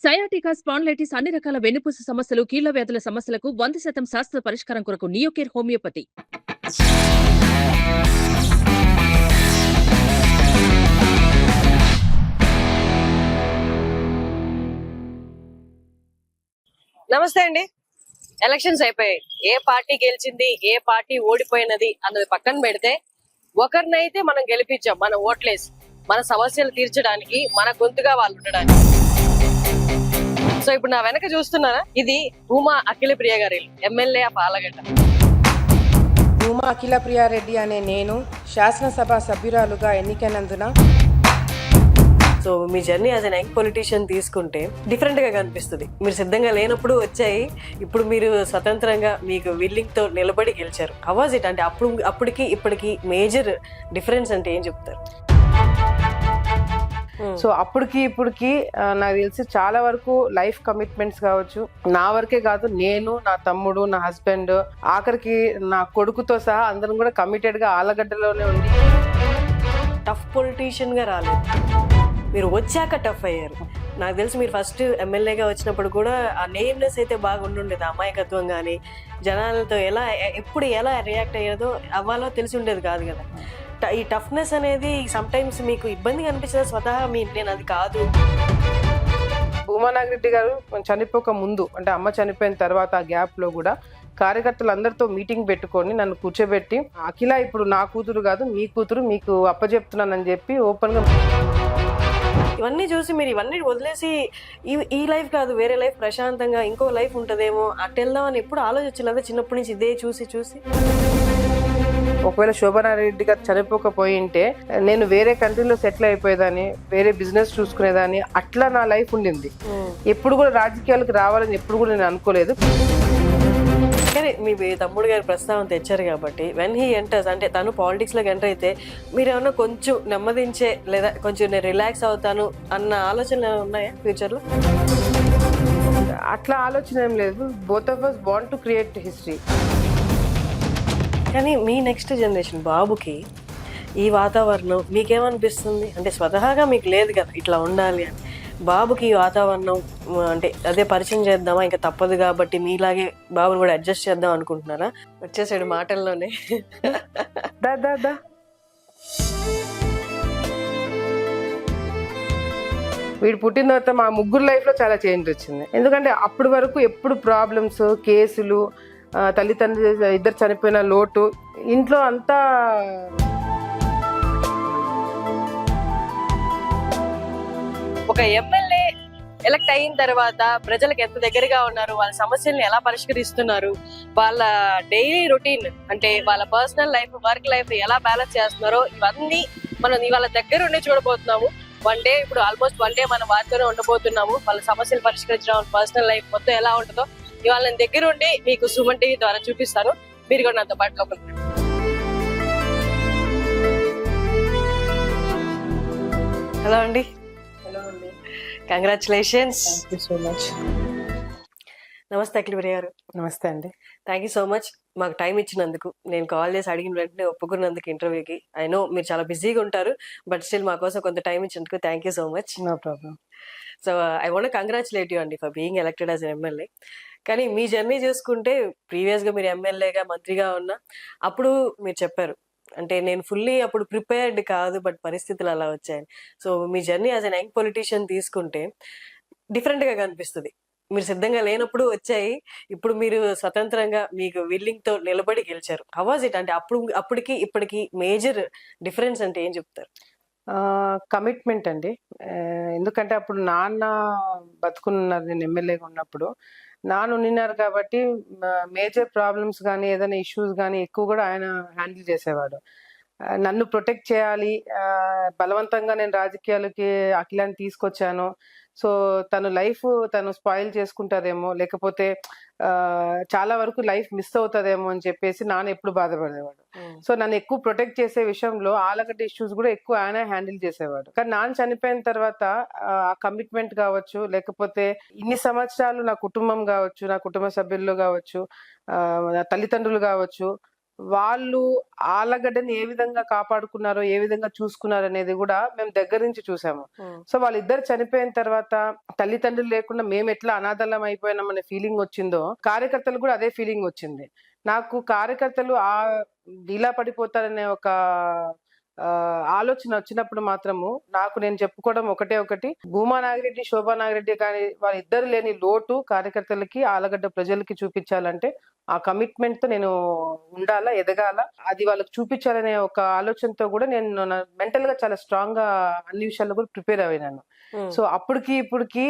Sciatica, spondylitis అన్ని రకాల వెన్నుపూస సమస్యలు, కీళ్ల వ్యాధుల సమస్యలకు 100% శాశ్వత పరిష్కారం కొరకు నియోకేర్ హోమియోపతి. నమస్తే అండి. ఎలక్షన్స్ అయిపోయాయి. ఏ పార్టీ గెలిచింది, ఏ పార్టీ ఓడిపోయినది అన్నది పక్కన పెడితే, ఒకరినైతే మనం గెలిపించాం మన ఓట్లేసి, మన సమస్యలు తీర్చడానికి, మన గొంతుగా వాళ్ళు ఉండడానికి. సో ఇప్పుడు నా వెనక చూస్తున్నారా, ఇది భూమా అఖిల ప్రియ గారి ఎమ్మెల్యే ఆఫ్ ఆలగడ్డ. భూమా అఖిల ప్రియారెడ్డి అనే నేను శాసనసభ సభ్యురాలుగా ఎన్నికైనందున సో మీ journey as an young politician తీసుకుంటే డిఫరెంట్ గా కనిపిస్తుంది. మీరు సిద్ధంగా లేనప్పుడు వచ్చాయి, ఇప్పుడు మీరు స్వతంత్రంగా మీకు విల్లింగ్ తో నిలబడి గెలిచారు. How was it? అంటే అప్పటికి ఇప్పటికి మేజర్ డిఫరెన్స్ అంటే ఏం చెప్తారు? సో అప్పటికి ఇప్పటికి నాకు తెలిసి చాలా వరకు లైఫ్ కమిట్మెంట్స్ కావచ్చు, నా వరకే కాదు, నేను, నా తమ్ముడు, నా హస్బెండ్, ఆఖరికి నా కొడుకుతో సహా అందరం కూడా కమిటెడ్ గా ఆలగడ్డలోనే ఉంది. టఫ్ పొలిటీషియన్ గా రాలేదు, మీరు వచ్చాక టఫ్ అయ్యారు. నాకు తెలిసి మీరు ఫస్ట్ ఎమ్మెల్యేగా వచ్చినప్పుడు కూడా ఆ నేమ్నెస్ అయితే బాగా ఉండుండేది. అమాయకత్వం కానీ జనాలతో ఎప్పుడు ఎలా రియాక్ట్ అయ్యేదో అవ్వాలో తెలిసి ఉండేది కాదు కదా. ఈ టఫ్నెస్ అనేది సమ్టైమ్స్ మీకు ఇబ్బందిగా అనిపించేది స్వతహా నేను అది కాదు. భూమా నాగిరెడ్డి గారు చనిపోక ముందు, అంటే అమ్మ చనిపోయిన తర్వాత ఆ గ్యాప్ లో కూడా కార్యకర్తలందరితో మీటింగ్ పెట్టుకొని నన్ను కూర్చోబెట్టి, అఖిల ఇప్పుడు నా కూతురు కాదు మీ కూతురు, మీకు అప్పచెప్తున్నానని చెప్పి ఓపెన్ గా. ఇవన్నీ చూసి మీరు ఇవన్నీ వదిలేసి ఈ లైఫ్ కాదు, వేరే లైఫ్, ప్రశాంతంగా ఇంకో లైఫ్ ఉంటుందేమో అటు వెళ్దామని ఎప్పుడు ఆలోచించలేదా చిన్నప్పటి నుంచి ఇదే చూసి చూసి? ఒకవేళ శోభనారెడ్డి గారు చనిపోకపోయి ఉంటే నేను వేరే కంట్రీలో సెటిల్ అయిపోయేదాన్ని, వేరే బిజినెస్ చూసుకునేదాన్ని, అట్లా నా లైఫ్ ఉండింది. ఎప్పుడు కూడా రాజకీయాలకు రావాలని ఎప్పుడు కూడా నేను అనుకోలేదు. కానీ మీ తమ్ముడు గారి ప్రస్తావన తెచ్చారు కాబట్టి, వెన్ హీ ఎంటర్స్, అంటే తను పాలిటిక్స్ లోకి ఎంటర్ అయితే మీరు ఏమన్నా కొంచెం నెమ్మదించే లేదా కొంచెం నేను రిలాక్స్ అవుతాను అన్న ఆలోచనలు ఉన్నాయా ఫ్యూచర్ లో? అట్లా ఆలోచన ఏం లేదు. Both of us want to create history. కానీ మీ నెక్స్ట్ జనరేషన్ బాబుకి ఈ వాతావరణం మీకేమనిపిస్తుంది? అంటే స్వతహాగా మీకు లేదు కదా ఇట్లా ఉండాలి అని, బాబుకి ఈ వాతావరణం అంటే అదే పరిచయం చేద్దామా, ఇంకా తప్పదు కాబట్టి మీలాగే బాబుని కూడా అడ్జస్ట్ చేద్దాం అనుకుంటున్నారా? వచ్చేసాడు మాటల్లోనే. దా దా దా. వీడు పుట్టిన తర్వాత మా ముగ్గురు లైఫ్ లో చాలా చేంజ్ వచ్చింది. ఎందుకంటే అప్పటి వరకు ఎప్పుడు ప్రాబ్లమ్స్, కేసులు, తల్లిదండ్రులు ఇద్దరు చనిపోయిన లోటు, ఇంట్లో అంతా ఒక ఎమ్మెల్యే ఎలక్ట్ అయిన తర్వాత ప్రజలకు ఎంత దగ్గరగా ఉన్నారు, వాళ్ళ సమస్యల్ని ఎలా పరిష్కరిస్తున్నారు, వాళ్ళ డైలీ రొటీన్ అంటే వాళ్ళ పర్సనల్ లైఫ్, వర్క్ లైఫ్ ఎలా బ్యాలెన్స్ చేస్తున్నారో ఇవన్నీ మనం ఇవాళ దగ్గర ఉండి చూడబోతున్నాము. వన్ డే, ఇప్పుడు ఆల్మోస్ట్ వన్ డే మనం వారితోనే ఉండబోతున్నాము. వాళ్ళ సమస్యలు పరిష్కరించడం, పర్సనల్ లైఫ్ మొత్తం ఎలా ఉంటుందో ఇవాళ నేను దగ్గర ఉండి మీకు సుమన్ టీవీ ద్వారా చూపిస్తాను. మీరు కూడా నాతో పాటు లోపలికి. హలో అండి. Congratulations. Thank you so much. నమస్తే అఖిల ప్రియ గారు. నమస్తే అండి. థ్యాంక్ యూ సో మచ్ మాకు టైం ఇచ్చినందుకు. నేను కాల్ చేసి అడిగిన వెంటనే ఒప్పుకున్నందుకు ఇంటర్వ్యూకి. ఐ నో మీరు చాలా బిజీగా ఉంటారు, బట్ స్టిల్ మా కోసం కొంత టైం ఇచ్చినందుకు thank you so much. No problem. So I want congratulate you అండి for being elected as an MLA. కానీ మీ జర్నీ చూసుకుంటే ప్రీవియస్గా మీరు ఎమ్మెల్యేగా, మంత్రిగా ఉన్నా అప్పుడు మీరు చెప్పారు, అంటే నేను ఫుల్లీ అప్పుడు ప్రిపేర్డ్ కాదు, బట్ పరిస్థితులు అలా వచ్చాయని. సో మీ journey as an young politician తీసుకుంటే డిఫరెంట్ గా కనిపిస్తుంది. మీరు సిద్ధంగా లేనప్పుడు వచ్చాయి, ఇప్పుడు మీరు స్వతంత్రంగా మీకు విల్లింగ్ తో నిలబడి గెలిచారు. How was it? అంటే అప్పటికి ఇప్పటికి మేజర్ డిఫరెన్స్ అంటే ఏం చెప్తారు? కమిట్మెంట్ అండి. ఎందుకంటే అప్పుడు నాన్న బతుకున్నారు, నేను ఎమ్మెల్యేగా ఉన్నప్పుడు నాన్న ఉన్నారు కాబట్టి మేజర్ ప్రాబ్లమ్స్ కానీ ఏదైనా ఇష్యూస్ కానీ ఎక్కువ కూడా ఆయన హ్యాండిల్ చేసేవాడు. నన్ను ప్రొటెక్ట్ చేయాలి, బలవంతంగా నేను రాజకీయాలకి అఖిలాన్ని తీసుకొచ్చాను, సో తను లైఫ్ తను స్పాయిల్ చేసుకుంటుందేమో, లేకపోతే చాలా వరకు లైఫ్ మిస్ అవుతుందేమో అని చెప్పేసి నాన్న ఎప్పుడు బాధపడేవాడు. సో నన్ను ఎక్కువ ప్రొటెక్ట్ చేసే విషయంలో ఆలగడ్డ ఇష్యూస్ కూడా ఎక్కువ ఆయన హ్యాండిల్ చేసేవాడు. కానీ నాన్న చనిపోయిన తర్వాత ఆ కమిట్మెంట్ కావచ్చు, లేకపోతే ఇన్ని సంవత్సరాలు నా కుటుంబం కావచ్చు, నా కుటుంబ సభ్యుల్లో కావచ్చు, నా తల్లిదండ్రులు కావచ్చు, వాళ్ళు ఆలగడ్డని ఏ విధంగా కాపాడుకున్నారో, ఏ విధంగా చూసుకున్నారో అనేది కూడా మేము దగ్గర నుంచి చూసాము. సో వాళ్ళిద్దరు చనిపోయిన తర్వాత తల్లిదండ్రులు లేకుండా మేము ఎట్లా అనాథలం అయిపోయినామనే ఫీలింగ్ వచ్చిందో కార్యకర్తలు కూడా అదే ఫీలింగ్ వచ్చింది. నాకు కార్యకర్తలు డీలా పడిపోతారనే ఒక ఆలోచన వచ్చినప్పుడు మాత్రము నాకు నేను చెప్పుకోవడం ఒకటి, భూమా నాగిరెడ్డి, శోభా నాగిరెడ్డి కానీ వాళ్ళిద్దరు లేని లోటు కార్యకర్తలకి, ఆలగడ్డ ప్రజలకి చూపించాలంటే ఆ కమిట్మెంట్ తో నేను ఉండాలా, ఎదగాల, అది వాళ్ళకి చూపించాలనే ఒక ఆలోచనతో కూడా నేను మెంటల్ గా చాలా స్ట్రాంగ్ గా అన్ని విషయాల్లో కూడా ప్రిపేర్ అయినాను. సో అప్పటికి ఇప్పటికి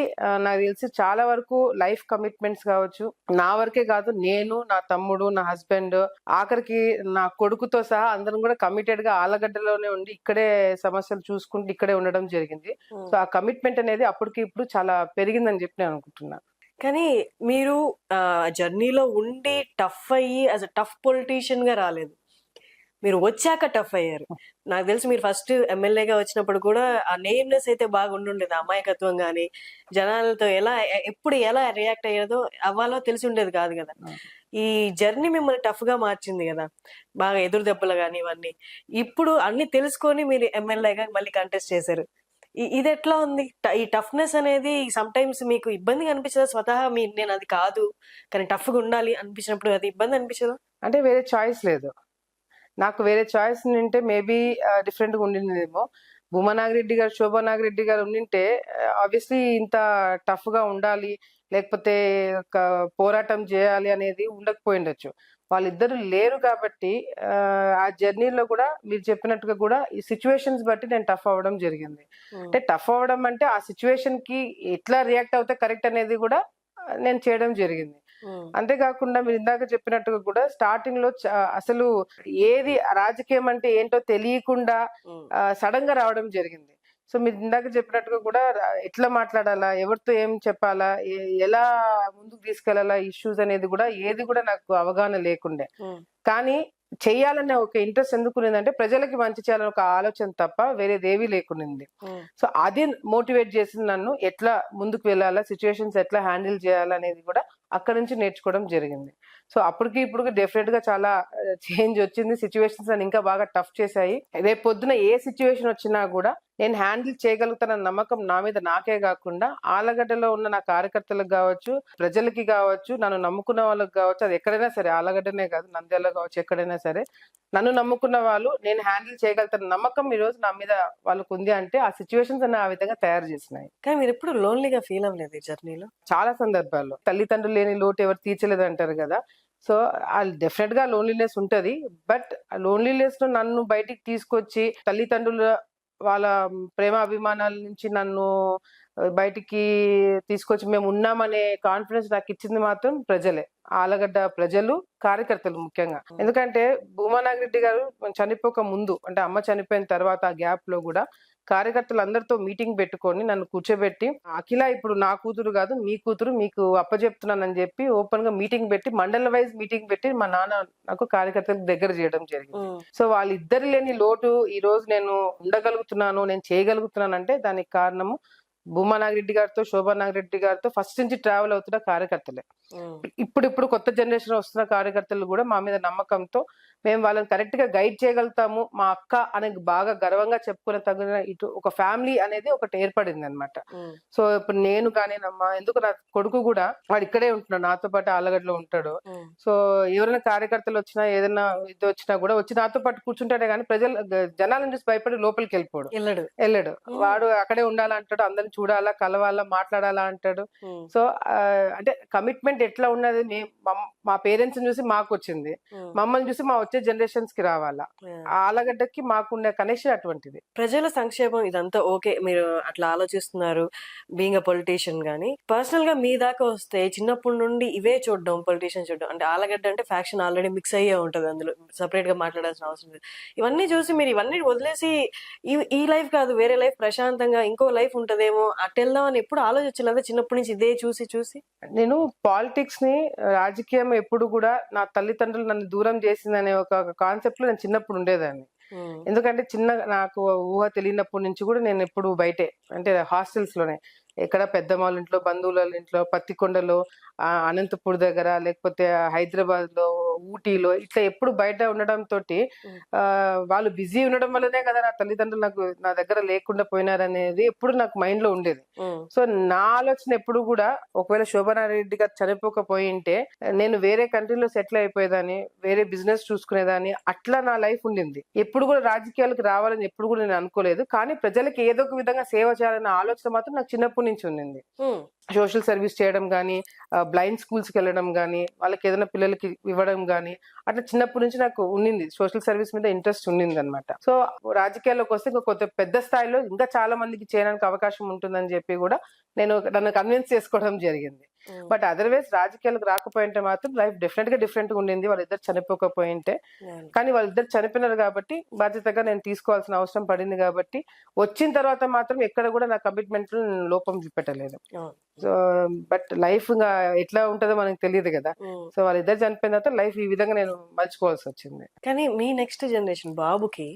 నాకు తెలిసి చాలా వరకు లైఫ్ కమిట్మెంట్స్ కావచ్చు, నా వరకే కాదు, నేను, నా తమ్ముడు, నా హస్బెండ్, ఆఖరికి నా కొడుకుతో సహా అందరం కూడా కమిటెడ్ గా ఆలగడ్డలోనే ఉండి ఇక్కడే సమస్యలు చూసుకుంటూ ఇక్కడే ఉండడం జరిగింది. సో ఆ కమిట్మెంట్ అనేది అప్పటికి ఇప్పుడు చాలా పెరిగిందని చెప్పి నేను అనుకుంటున్నా. కానీ మీరు జర్నీలో ఉండి టఫ్ అయ్యి యాజ్ అ టఫ్ పొలిటీషియన్ గా రాలేదు, మీరు వచ్చాక టఫ్ అయ్యారు. నాకు తెలిసి మీరు ఫస్ట్ ఎమ్మెల్యేగా వచ్చినప్పుడు కూడా ఆ నేమ్నెస్ అయితే బాగా ఉండుండేది, అమాయకత్వం కానీ జనాలతో ఎప్పుడు ఎలా రియాక్ట్ అవ్వాలో తెలిసి ఉండేది కాదు కదా. ఈ జర్నీ మిమ్మల్ని టఫ్ గా మార్చింది కదా, బాగా ఎదురు దెబ్బలు కానీ ఇవన్నీ. ఇప్పుడు అన్ని తెలుసుకొని మీరు ఎమ్మెల్యేగా మళ్ళీ కంటెస్ట్ చేశారు. ఇది ఎట్లా ఉంది? ఈ టఫ్నెస్ అనేది సమ్ టైమ్స్ మీకు ఇబ్బందిగా అనిపించదా? స్వతహా నేను అది కాదు కానీ టఫ్ గా ఉండాలి అనిపించినప్పుడు అది ఇబ్బంది అనిపించదా? అంటే వేరే చాయిస్ లేదు నాకు. వేరే చాయిస్ ఉంటే మేబీ డిఫరెంట్ గా ఉండిందేమో. భూమా నాగిరెడ్డి గారు, శోభా నాగిరెడ్డి గారు ఉండింటే ఆబ్వియస్లీ ఇంత టఫ్ గా ఉండాలి, లేకపోతే ఒక పోరాటం చేయాలి అనేది ఉండకపోయిండొచ్చు. వాళ్ళిద్దరు లేరు కాబట్టి ఆ జర్నీలో కూడా మీరు చెప్పినట్టుగా కూడా ఈ సిచ్యువేషన్స్ బట్టి నేను టఫ్ అవ్వడం జరిగింది. అంటే టఫ్ అవ్వడం అంటే ఆ సిచ్యువేషన్ కి ఎట్లా రియాక్ట్ అవుతే కరెక్ట్ అనేది కూడా నేను చేయడం జరిగింది. అంతేకాకుండా మీరు ఇందాక చెప్పినట్టుగా కూడా స్టార్టింగ్ లో అసలు ఏది రాజకీయం అంటే ఏంటో తెలియకుండా సడన్ గా రావడం జరిగింది. సో మీరు ఇందాక చెప్పినట్టుగా కూడా ఎట్లా మాట్లాడాలా, ఎవరితో ఏం చెప్పాలా, ఎలా ముందుకు తీసుకెళ్లాలా ఇష్యూస్ అనేది కూడా ఏది కూడా నాకు అవగాహన లేకుండే. కానీ చెయ్యాలనే ఒక ఇంట్రెస్ట్ ఎందుకునేదంటే ప్రజలకి మంచి చేయాలని ఒక ఆలోచన తప్ప వేరేదేవీ లేకుండింది. సో అది మోటివేట్ చేసింది నన్ను, ఎట్లా ముందుకు వెళ్ళాలా, సిచ్యువేషన్స్ ఎట్లా హ్యాండిల్ చేయాలనేది కూడా అక్కడ నుంచి నేర్చుకోవడం జరిగింది. సో అప్పటికి ఇప్పుడు డెఫినెట్ గా చాలా చేంజ్ వచ్చింది. సిచ్యువేషన్స్ అని ఇంకా బాగా టఫ్ చేశాయి. రేపు పొద్దున ఏ సిచ్యువేషన్ వచ్చినా కూడా నేను హ్యాండిల్ చేయగలుగుతానన్న నమ్మకం నా మీద నాకే కాకుండా ఆలగడ్డలో ఉన్న నా కార్యకర్తలకు కావచ్చు, ప్రజలకి కావచ్చు, నన్ను నమ్ముకున్న వాళ్ళకి కావచ్చు, అది ఎక్కడైనా సరే, ఆలగడ్డనే కాదు నంద్యాలలో కావచ్చు, ఎక్కడైనా సరే నన్ను నమ్ముకున్న వాళ్ళు నేను హ్యాండిల్ చేయగలుగుతాను నమ్మకం ఈ రోజు నా మీద వాళ్ళకు ఉంది. అంటే ఆ సిచ్యువేషన్స్ అన్న ఆ విధంగా తయారు చేసినాయి. కానీ మీరు ఎప్పుడు లోన్లీగా ఫీల్ అవ్వలేదు ఈ జర్నీలో? చాలా సందర్భాల్లో తల్లిదండ్రులు లేని లోటు ఎవరు తీర్చలేదు అంటారు కదా. సో డెఫినెట్ గా లోన్లీనెస్ ఉంటది. బట్ లోన్లీనెస్ ను నన్ను బయటికి తీసుకొచ్చి తల్లిదండ్రుల వాళ్ళ ప్రేమ అభిమానాల నుంచి నన్ను బయటికి తీసుకొచ్చి మేము ఉన్నామనే కాన్ఫిడెన్స్ నాకు ఇచ్చింది మాత్రం ప్రజలే, ఆలగడ్డ ప్రజలు, కార్యకర్తలు ముఖ్యంగా. ఎందుకంటే భూమా నాగిరెడ్డి గారు చనిపోక ముందు, అంటే అమ్మ చనిపోయిన తర్వాత ఆ గ్యాప్ లో కూడా కార్యకర్తలు అందరితో మీటింగ్ పెట్టుకొని నన్ను కూర్చోబెట్టి, అఖిల ఇప్పుడు నా కూతురు కాదు మీ కూతురు, మీకు అప్పచెప్తున్నానని చెప్పి ఓపెన్ గా మీటింగ్ పెట్టి, మండల వైజ్ మీటింగ్ పెట్టి మా నాన్న నాకు కార్యకర్తలకు దగ్గర చేయడం జరిగింది. సో వాళ్ళిద్దరు లేని లోటు ఈ రోజు నేను ఉండగలుగుతున్నాను, నేను చేయగలుగుతున్నాను అంటే దానికి కారణము భూమా నాగిరెడ్డి గారితో, శోభా నాగిరెడ్డి గారితో ఫస్ట్ నుంచి ట్రావెల్ అవుతున్న కార్యకర్తలే. ఇప్పుడు కొత్త జనరేషన్ వస్తున్న కార్యకర్తలు కూడా మా మీద నమ్మకంతో మేము వాళ్ళని కరెక్ట్ గా గైడ్ చేయగలుగుతాము, మా అక్క అనే బాగా గర్వంగా చెప్పుకునే తగిన ఇటు ఒక ఫ్యామిలీ అనేది ఒకటి ఏర్పడింది అనమాట. సో ఇప్పుడు నేను కానీ ఎందుకు నా కొడుకు కూడా వాడు ఇక్కడే ఉంటున్నాడు, నాతో పాటు ఆలగడ్డలో ఉంటాడు. సో ఎవరైనా కార్యకర్తలు వచ్చినా ఏదైనా ఇది వచ్చినా కూడా వచ్చి నాతో పాటు కూర్చుంటాడే కానీ జనాలను చూసి భయపడి లోపలికి వెళ్ళాడు. వాడు అక్కడే ఉండాలంటాడు, అందరిని చూడాలా, కలవాలా, మాట్లాడాలా అంటాడు. సో అంటే కమిట్మెంట్ ఎట్లా ఉన్నది, మా పేరెంట్స్ చూసి మాకు వచ్చింది, మమ్మల్ని చూసి మా వచ్చే జనరేషన్స్ కి రావాలా. ఆలగడ్డకి మాకుండే కనెక్షన్ అటువంటిది. ప్రజల సంక్షేమం ఇదంతా ఓకే, మీరు అట్లా ఆలోచిస్తున్నారు బీయింగ్ అ పొలిటీషియన్. గానీ పర్సనల్ గా మీ దాకా వస్తే చిన్నప్పటి నుండి ఇవే చూడడం, పొలిటీషియన్ చూడడం, అంటే ఆలగడ్డ అంటే ఫ్యాక్షన్ ఆల్రెడీ మిక్స్ అయ్యే ఉంటది, అందులో సపరేట్ గా మాట్లాడాల్సిన అవసరం లేదు. ఇవన్నీ చూసి మీరు ఇవన్నీ వదిలేసి ఈ లైఫ్ కాదు వేరే లైఫ్, ప్రశాంతంగా ఇంకో లైఫ్ ఉంటదేమో అటు వెళ్దాం అని ఎప్పుడు ఆలోచించలేదా చిన్నప్పటి నుంచి ఇదే చూసి? నేను పాలిటిక్స్ ని, రాజకీయం ఎప్పుడు కూడా నా తల్లిదండ్రులు నన్ను దూరం చేసిందనే ఒక కాన్సెప్ట్ లో నేను చిన్నప్పుడు ఉండేదాన్ని. ఎందుకంటే నాకు ఊహ తెలియనప్పటి నుంచి కూడా నేను ఎప్పుడు బయటే, అంటే హాస్టల్స్ లోనే, ఎక్కడ పెద్దమ్మ ఇంట్లో, బంధువుల ఇంట్లో, పత్తికొండలో, అనంతపూర్ దగ్గర, లేకపోతే హైదరాబాద్ లో ఊటీలో ఇట్లా ఎప్పుడు బయట ఉండడం తోటి వాళ్ళు బిజీ ఉండడం వల్లనే కదా నా తల్లిదండ్రులు నా దగ్గర లేకుండా పోయినారనేది ఎప్పుడు నాకు మైండ్ లో ఉండేది. సో నా ఆలోచన ఎప్పుడు కూడా ఒకవేళ శోభనారెడ్డి గారు చనిపోకపోయింటే నేను వేరే కంట్రీలో సెటిల్ అయిపోయేదాన్ని, వేరే బిజినెస్ చూసుకునేదాన్ని, అట్లా నా లైఫ్ ఉండింది. ఎప్పుడు కూడా రాజకీయాలకు రావాలని ఎప్పుడు కూడా నేను అనుకోలేదు. కానీ ప్రజలకు ఏదో ఒక విధంగా సేవ చేయాలన్న ఆలోచన మాత్రం నాకు చిన్నప్పటి నుంచి ఉండింది. సోషల్ సర్వీస్ చేయడం కానీ, బ్లైండ్ స్కూల్స్ కి వెళ్ళడం కానీ, వాళ్ళకి ఏదైనా పిల్లలకి ఇవ్వడం కానీ, అట్లా చిన్నప్పటి నుంచి నాకు ఉండింది. సోషల్ సర్వీస్ మీద ఇంట్రెస్ట్ ఉండింది అనమాట. సో రాజకీయాల్లోకి వస్తే ఇంకా కొత్త పెద్ద స్థాయిలో ఇంకా చాలా మందికి చేయడానికి అవకాశం ఉంటుందని చెప్పి కూడా నన్ను కన్విన్స్ చేసుకోవడం జరిగింది. బట్ అదర్వైజ్ రాజకీయాలకు రాకపోయింటే మాత్రం లైఫ్ డెఫినెట్ గా డిఫరెంట్ గా ఉండింది. వాళ్ళిద్దరు చనిపోకపోయింటే, కానీ వాళ్ళిద్దరు చనిపోయినారు కాబట్టి బాధ్యతగా నేను తీసుకోవాల్సిన అవసరం పడింది. కాబట్టి వచ్చిన తర్వాత మాత్రం ఎక్కడ కూడా నా కమిట్మెంట్ లోపం చూపెట్టలేదు. సో బట్ లైఫ్ ఎట్లా ఉంటుందో మనకు తెలియదు కదా. సో వాళ్ళిద్దరు చనిపోయిన తర్వాత లైఫ్ ఈ విధంగా నేను మలుచుకోవాల్సి వచ్చింది. కానీ మీ నెక్స్ట్ జనరేషన్ బాబుకి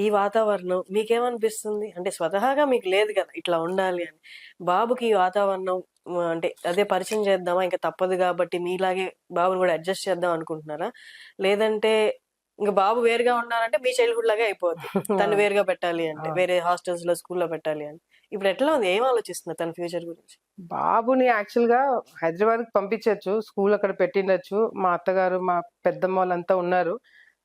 ఈ వాతావరణం మీకేమనిపిస్తుంది? అంటే స్వతహాగా మీకు లేదు కదా ఇట్లా ఉండాలి అని, బాబుకి ఈ వాతావరణం అంటే అదే పరిచయం చేద్దామా, ఇంకా తప్పదు కాబట్టి మీలాగే బాబుని కూడా అడ్జస్ట్ చేద్దాం అనుకుంటున్నారా? లేదంటే ఇంకా బాబు వేరుగా ఉన్నారంటే మీ చైల్డ్హుడ్ లాగే అయిపోద్ది, తను వేరుగా పెట్టాలి అంటే, వేరే హాస్టల్స్ లో స్కూల్లో పెట్టాలి అని. ఇప్పుడు ఎట్లా ఉంది, ఏం ఆలోచిస్తున్నారు తన ఫ్యూచర్ గురించి? బాబుని యాక్చువల్ గా హైదరాబాద్ కి పంపించచ్చు, స్కూల్ అక్కడ పెట్టిండొచ్చు. మా అత్తగారు మా పెద్దమ్మ వాళ్ళంతా ఉన్నారు,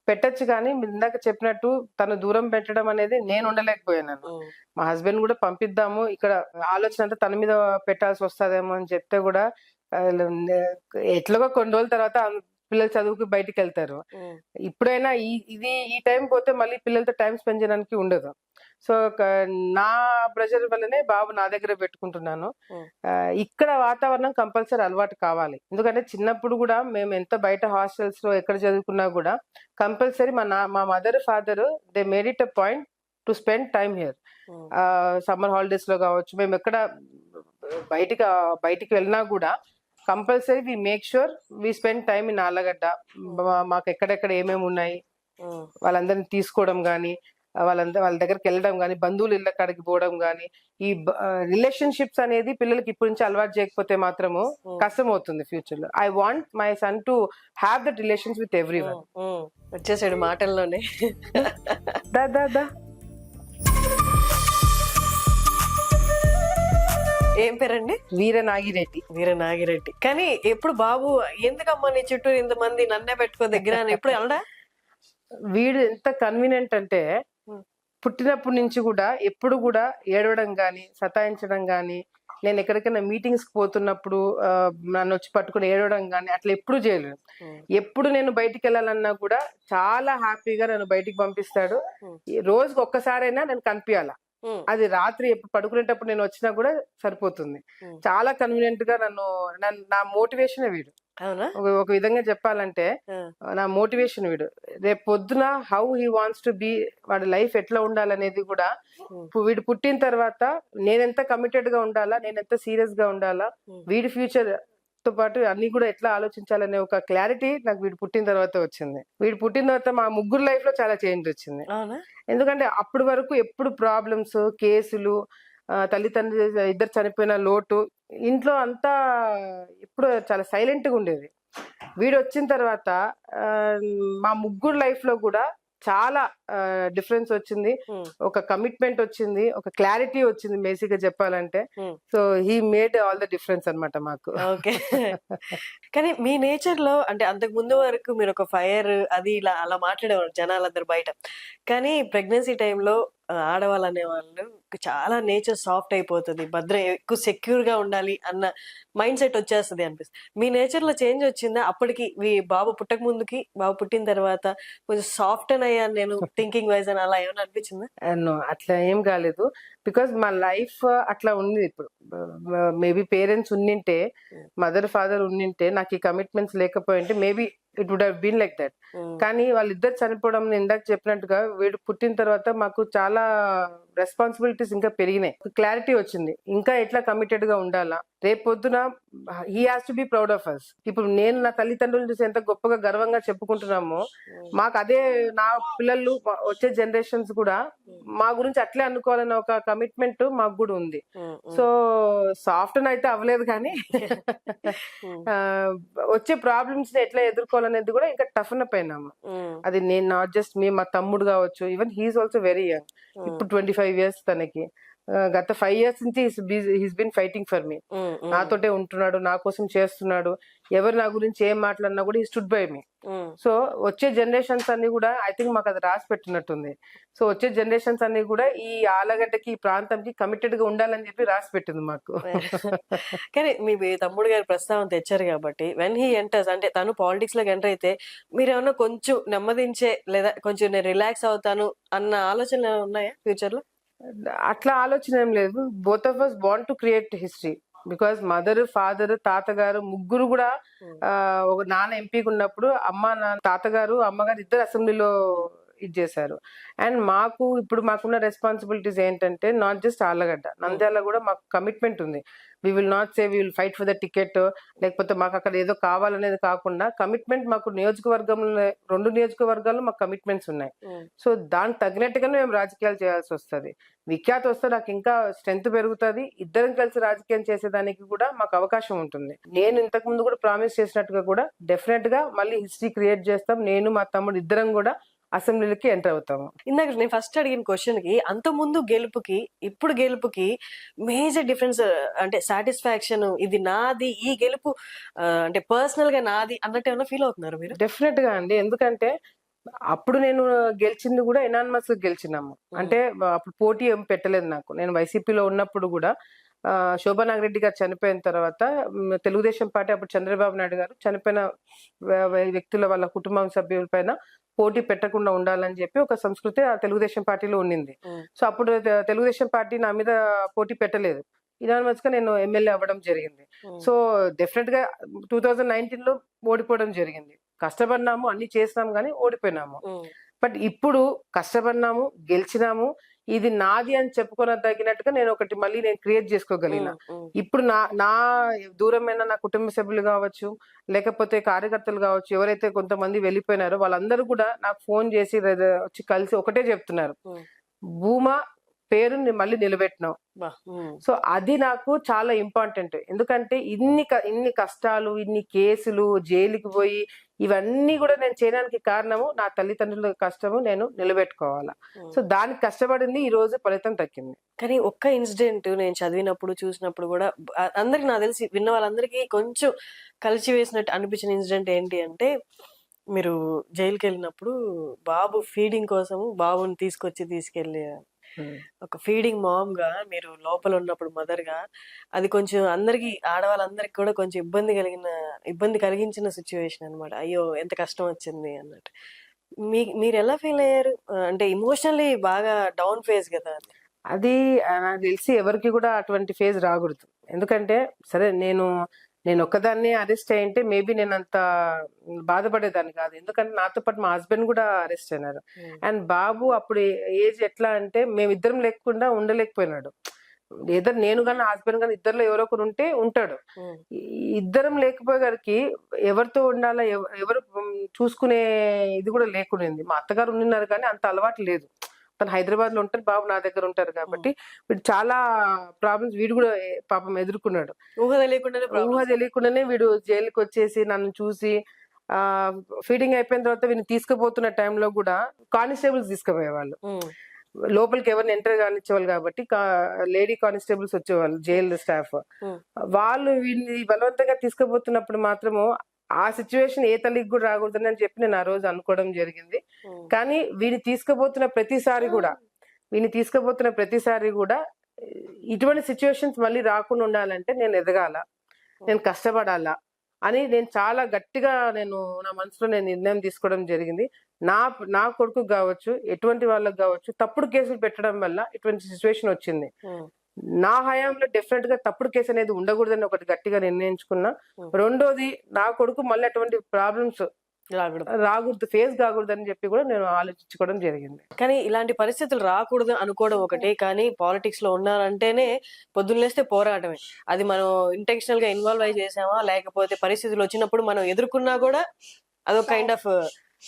పెట్టచ్చు. కానీ ఇందాక చెప్పినట్టు తను దూరం పెట్టడం అనేది నేను ఉండలేకపోయాను. మా హస్బెండ్ కూడా పంపిద్దాము, ఇక్కడ ఆలోచన అంతా తన మీద పెట్టాల్సి వస్తుందేమో అని చెప్తే కూడా ఎట్లాగో కొన్ని రోజుల తర్వాత పిల్లలు చదువుకు బయటికి వెళ్తారు. ఇప్పుడైనా ఈ టైం పోతే మళ్ళీ పిల్లలతో టైం స్పెండ్ చేయడానికి ఉండదు. సో నా ప్రెషర్ వల్లనే బాబు నా దగ్గర పెట్టుకుంటున్నాను. ఇక్కడ వాతావరణం కంపల్సరీ అలవాటు కావాలి. ఎందుకంటే చిన్నప్పుడు కూడా మేము ఎంత బయట హాస్టల్స్ లో ఎక్కడ చదువుకున్నా కూడా కంపల్సరీ మా mother father they made it a point to spend time here. Summer holidays లో కావచ్చు, మేము ఎక్కడ బయటికి వెళ్ళినా కూడా compulsory we make sure we spend time in Allagadda. మాకు ఎక్కడెక్కడ ఏమేమి ఉన్నాయి వాళ్ళందరినీ తీసుకోవడం కానీ, వాళ్ళ దగ్గరికి వెళ్ళడం కానీ, బంధువులు ఇళ్ళ కాడికి పోవడం కానీ, ఈ రిలేషన్షిప్స్ అనేది పిల్లలకి ఇప్పటి నుంచి అలవాటు చేయకపోతే మాత్రము కష్టం అవుతుంది ఫ్యూచర్ లో. I want my son to have that relations with everyone. వచ్చేసాడు మాటల్లోనే. దా ఏం పేరండి? వీరనాగిరెడ్డి. వీరనాగిరెడ్డి. కానీ ఎప్పుడు బాబు ఎందుకమ్మా నీ చుట్టూ ఇంతమంది నన్నే పెట్టుకో దగ్గర అని ఎప్పుడు వెళ్ళడా? వీడు ఎంత కన్వీనియంట్ అంటే పుట్టినప్పటి నుంచి కూడా ఎప్పుడు కూడా ఏడవడం గాని, సతాయించడం గాని, నేను ఎక్కడికైనా మీటింగ్స్ కి పోతున్నప్పుడు నన్ను వచ్చి పట్టుకుని ఏడవడం గాని అట్లా ఎప్పుడు చేయలేదు. ఎప్పుడు నేను బయటికి వెళ్ళాలన్నా కూడా చాలా హ్యాపీగా నన్ను బయటికి పంపిస్తాడు. రోజుకి ఒక్కసారైనా నేను కనిపించాలా, అది రాత్రి ఎప్పుడు పడుకునేటప్పుడు నేను వచ్చినా కూడా సరిపోతుంది. చాలా కన్వీనియంట్ గా నా మోటివేషన్ వీడు. ఒక విధంగా చెప్పాలంటే నా మోటివేషన్ వీడు. రేపు పొద్దున how he wants to be, వాడి లైఫ్ ఎట్లా ఉండాలనేది కూడా వీడు పుట్టిన తర్వాత నేనెంత కమిటెడ్ గా ఉండాలా, నేనెంత సీరియస్ గా ఉండాలా, వీడి ఫ్యూచర్ తో పాటు అన్ని కూడా ఎట్లా ఆలోచించాలనే ఒక క్లారిటీ నాకు వీడు పుట్టిన తర్వాత వచ్చింది. వీడు పుట్టిన తర్వాత మా ముగ్గురు లైఫ్ లో చాలా చేంజ్ వచ్చింది. ఎందుకంటే అప్పటి వరకు ఎప్పుడు ప్రాబ్లమ్స్, కేసులు, తల్లిదండ్రులు ఇద్దరు చనిపోయిన లోటు, ఇంట్లో అంతా ఎప్పుడు చాలా సైలెంట్ గా ఉండేది. వీడు వచ్చిన తర్వాత మా ముగ్గురు లైఫ్ లో కూడా చాలా డిఫరెన్స్ వచ్చింది, ఒక కమిట్మెంట్ వచ్చింది, ఒక క్లారిటీ వచ్చింది బేసిక్ గా చెప్పాలంటే. So he made all the difference అన్నమాట మాకు. ఓకే. కానీ మీ నేచర్ లో అంటే అంతకు ముందు వరకు మీరు ఒక ఫైర్ అది ఇలా అలా మాట్లాడేవారు జనాలందరూ బయట, కానీ ప్రెగ్నెన్సీ టైంలో ఆడవాళ్ళు అనేవాళ్ళు చాలా నేచర్ సాఫ్ట్ అయిపోతుంది, ఎక్కువ సెక్యూర్ గా ఉండాలి అన్న మైండ్ సెట్ వచ్చేస్తుంది అనిపిస్తుంది. మీ నేచర్ లో చేంజ్ వచ్చిందా అప్పటికి? బాబు పుట్టక ముందుకి బాబు పుట్టిన తర్వాత కొంచెం సాఫ్ట్ అని అయ్యాను నేను థింకింగ్ వైజ్ అని, అలా ఏమైనా అనిపించిందా? అట్లా ఏం కాలేదు, బికాస్ మా లైఫ్ అట్లా ఉంది. ఇప్పుడు మేబీ పేరెంట్స్ ఉండింటే, మదర్ ఫాదర్ ఉండింటే, నాకు ఈ కమిట్మెంట్స్ లేకపోయింటే maybe it would have been like that. కానీ వాళ్ళిద్దరు చనిపోవడం ఇందాక చెప్పినట్టుగా వీడు పుట్టిన తర్వాత మాకు చాలా రెస్పాన్సిబిలిటీస్ ఇంకా పెరిగినాయి, క్లారిటీ వచ్చింది, ఇంకా ఎట్లా కమిటెడ్ గా ఉండాలా. రేపు పొద్దున he has to be proud of us. ఇప్పుడు నేను నా తల్లిదండ్రులు చూసి ఎంత గొప్పగా గర్వంగా చెప్పుకుంటున్నామో, మాకు అదే నా పిల్లలు వచ్చే జనరేషన్స్ కూడా మా గురించి అట్లే అనుకోవాలన్న ఒక కమిట్మెంట్ మాకు కూడా ఉంది. సో సాఫ్ట్ అయితే అవ్వలేదు కానీ వచ్చే ప్రాబ్లమ్స్ ని ఎట్లా ఎదుర్కోవాలనేది కూడా ఇంకా టఫ్ అప్ అయినాము. అది నేను నాట్ జస్ట్ మీ, మా తమ్ముడు కావచ్చు, even he's also very young, ఇప్పుడు 25 years తనకి. గత 5 years నుంచి హీస్ బీన్ ఫైటింగ్ ఫర్ మీ. నాతోటే ఉంటున్నాడు, నా కోసం చేస్తున్నాడు, ఎవరు నా గురించి ఏం మాట్లాడినా కూడా ఈ స్టుడ్ బై మీ. సో వచ్చే జనరేషన్స్ అన్ని కూడా ఐ థింక్ మాకు అది రాసి పెట్టినట్టుంది. సో వచ్చే జనరేషన్స్ అన్ని కూడా ఈ ఆలగడ్డకి, ఈ ప్రాంతంకి కమిటెడ్ గా ఉండాలని చెప్పి రాసి పెట్టింది మాకు. కానీ మీ తమ్ముడు గారి ప్రస్తావన తెచ్చారు కాబట్టి, వెన్ హీ ఎంటర్స్, అంటే తను పాలిటిక్స్ లోకి ఎంటర్ అయితే మీరేమన్నా కొంచెం నెమ్మదించే లేదా కొంచెం నేను రిలాక్స్ అవుతాను అన్న ఆలోచనలు ఉన్నాయా ఫ్యూచర్ లో? అట్లా ఆలోచన ఏం లేదు. Both of us want to create history. Because mother, father, తాతగారు ముగ్గురు కూడా ఒక నాన్న ఎంపీగా ఉన్నప్పుడు తాతగారు, అమ్మగారు ఇద్దరు అసెంబ్లీలో ఇది చేశారు. అండ్ మాకు ఇప్పుడు మాకున్న రెస్పాన్సిబిలిటీస్ ఏంటంటే నాట్ జస్ట్ ఆళ్ళగడ్డ, నంద్యాల కూడా మాకు కమిట్మెంట్ ఉంది. We will not say we will fight for the ticket, లేకపోతే మాకు అక్కడ ఏదో కావాలనేది కాకుండా కమిట్మెంట్ మాకు నియోజకవర్గంలో 2 నియోజకవర్గాల్లో మాకు కమిట్మెంట్స్ ఉన్నాయి. సో దానికి తగినట్టుగానే మేము రాజకీయాలు చేయాల్సి వస్తుంది. విఖ్యాత వస్తే నాకు ఇంకా స్ట్రెంత్ పెరుగుతుంది, ఇద్దరం కలిసి రాజకీయం చేసేదానికి కూడా మాకు అవకాశం ఉంటుంది. నేను ఇంతకు ముందు కూడా ప్రామిస్ చేసినట్టుగా కూడా డెఫినెట్ గా మళ్ళీ హిస్టరీ క్రియేట్ చేస్తాం. నేను మా తమ్ముడు ఇద్దరం కూడా అసెంబ్లీకి ఎంటర్ అవుతాము. ఇందాక నేను ఫస్ట్ అడిగిన క్వశ్చన్ కి, అంత ముందు గెలుపుకి ఇప్పుడు గెలుపుకి మేజర్ డిఫరెన్స్ అంటే సాటిస్ఫాక్షన్, ఇది నాది, ఈ గెలుపు అంటే పర్సనల్ గా నాది అన్నట్టు ఏమైనా ఫీల్ అవుతున్నారు మీరు? డెఫినెట్ గా అండి. ఎందుకంటే అప్పుడు నేను గెలిచింది కూడా ఎనానిమస్ గెలిచినాము. అంటే అప్పుడు పోటీ ఏం పెట్టలేదు నాకు. నేను వైసీపీలో ఉన్నప్పుడు కూడా శోభా నాగిరెడ్డి గారు చనిపోయిన తర్వాత తెలుగుదేశం పార్టీ, అప్పుడు చంద్రబాబు నాయుడు గారు చనిపోయిన వ్యక్తుల వాళ్ళ కుటుంబం సభ్యుల పైన పోటీ పెట్టకుండా ఉండాలని చెప్పి ఒక సంస్కృతి ఆ తెలుగుదేశం పార్టీలో ఉండింది. సో అప్పుడు తెలుగుదేశం పార్టీ నా మీద పోటీ పెట్టలేదు, ఇనానిమస్ గా నేను ఎమ్మెల్యే అవ్వడం జరిగింది. సో డెఫినెట్ గా 2019 లో ఓడిపోవడం జరిగింది. కష్టపడినాము, అన్ని చేసినాము కానీ ఓడిపోయినాము. బట్ ఇప్పుడు కష్టపడినాము, గెలిచినాము, ఇది నాది అని చెప్పుకోన తగినట్టుగా నేను ఒకటి మళ్ళీ నేను క్రియేట్ చేసుకోగలిగిన. ఇప్పుడు నా దూరమైన నా కుటుంబ సభ్యులు కావచ్చు, లేకపోతే కార్యకర్తలు కావచ్చు, ఎవరైతే కొంతమంది వెళ్ళిపోయినారో వాళ్ళందరూ కూడా నాకు ఫోన్ చేసి వచ్చి కలిసి ఒకటే చెప్తున్నారు, భూమా పేరుని మళ్ళీ నిలబెట్టినావు. సో అది నాకు చాలా ఇంపార్టెంట్. ఎందుకంటే ఇన్ని కష్టాలు, ఇన్ని కేసులు, జైలుకి పోయి ఇవన్నీ కూడా నేను చేయడానికి కారణము నా తల్లిదండ్రుల కష్టము నేను నిలబెట్టుకోవాలా. సో దానికి కష్టపడింది, ఈ రోజు ఫలితం దక్కింది. కానీ ఒక్క ఇన్సిడెంట్ నేను చదివినప్పుడు చూసినప్పుడు కూడా అందరికి, నాకు తెలిసి విన్న వాళ్ళందరికీ కొంచెం కలిసి వేసినట్టు అనిపించిన ఇన్సిడెంట్ ఏంటి అంటే, మీరు జైలుకి వెళ్ళినప్పుడు బాబు ఫీడింగ్ కోసము బాబుని తీసుకెళ్ళి ఒక ఫీడింగ్ మామ్ గా మీరు లోపల ఉన్నప్పుడు మదర్ గా, అది కొంచెం అందరికి, ఆడవాళ్ళందరికి కూడా కొంచెం ఇబ్బంది కలిగించిన సిచ్యువేషన్ అనమాట. అయ్యో ఎంత కష్టం వచ్చింది అన్నట్టు. మీరు ఎలా ఫీల్ అయ్యారు? అంటే ఇమోషనల్లీ బాగా డౌన్ ఫేజ్ కదా అది. నాకు తెలిసి ఎవరికి కూడా అటువంటి ఫేజ్ రాకూడదు. ఎందుకంటే సరే నేను ఒక్కదాన్ని అరెస్ట్ అయ్యింటే మేబీ నేను అంత బాధపడేదాన్ని కాదు. ఎందుకంటే నాతో పాటు మా హస్బెండ్ కూడా అరెస్ట్ అయినారు. అండ్ బాబు అప్పుడు ఏజ్ ఎట్లా అంటే మేమిద్దరం లేకుండా ఉండలేకపోయినాడు. ఏదో నేను కానీ హస్బెండ్ కానీ ఇద్దరులో ఎవరో ఒకరు ఉంటే ఉంటాడు. ఇద్దరం లేకపోయేసరికి ఎవరితో ఉండాలా, ఎవరు చూసుకునే ఇది కూడా లేకుండింది. మా అత్తగారు ఉండినారు కానీ అంత అలవాటు లేదు. తను హైదరాబాద్ లో ఉంటారు, బాబు నా దగ్గర ఉంటారు కాబట్టి వీడు చాలా ప్రాబ్లమ్స్ వీడు కూడా పాపం ఎదుర్కొన్నాడు. ఊహ తెలియకుండానే వీడు జైలుకి వచ్చేసి నన్ను చూసి ఫీడింగ్ అయిపోయిన తర్వాత వీడిని తీసుకుపోతున్న టైంలో కూడా కానిస్టేబుల్స్ తీసుకుపోయేవాళ్ళు. లోపలికి ఎవరిని ఎంటర్ కానిచ్చేవాళ్ళు కాబట్టి లేడీ కానిస్టేబుల్స్ వచ్చేవాళ్ళు, జైలు స్టాఫ్. వాళ్ళు వీడిని బలవంతంగా తీసుకుపోతున్నప్పుడు మాత్రము ఆ సిచ్యువేషన్ ఏ తల్లికి కూడా రాకూడదని అని చెప్పి నేను ఆ రోజు అనుకోవడం జరిగింది. కానీ వీడిని తీసుకుపోతున్న ప్రతిసారి కూడా ఇటువంటి సిచ్యువేషన్స్ మళ్ళీ రాకుండా ఉండాలంటే నేను ఎదగాల, నేను కష్టపడాలా అని నేను చాలా గట్టిగా నా మనసులో నేను నిర్ణయం తీసుకోవడం జరిగింది. నా కొడుకు కావచ్చు, ఎటువంటి వాళ్ళకి కావచ్చు, తప్పుడు కేసులు పెట్టడం వల్ల ఇటువంటి సిచ్యువేషన్ వచ్చింది. నా హయాంలో డెఫినెట్ గా తప్పుడు కేసు అనేది ఉండకూడదని ఒకటి గట్టిగా నిర్ణయించుకున్నా. రెండోది, నా కొడుకు మళ్ళీ అటువంటి ప్రాబ్లమ్స్ రాకూడదు, ఫేస్ కాకూడదు అని చెప్పి కూడా నేను ఆలోచించుకోవడం జరిగింది. కానీ ఇలాంటి పరిస్థితులు రాకూడదు అనుకోవడం ఒకటే, కానీ పాలిటిక్స్ లో ఉన్నారంటేనే పొద్దున్నేస్తే పోరాటమే. అది మనం ఇంటెన్షనల్ గా ఇన్వాల్వ్ అయి చేసామా, లేకపోతే పరిస్థితులు వచ్చినప్పుడు మనం ఎదుర్కొన్నా కూడా అదొక కైండ్ ఆఫ్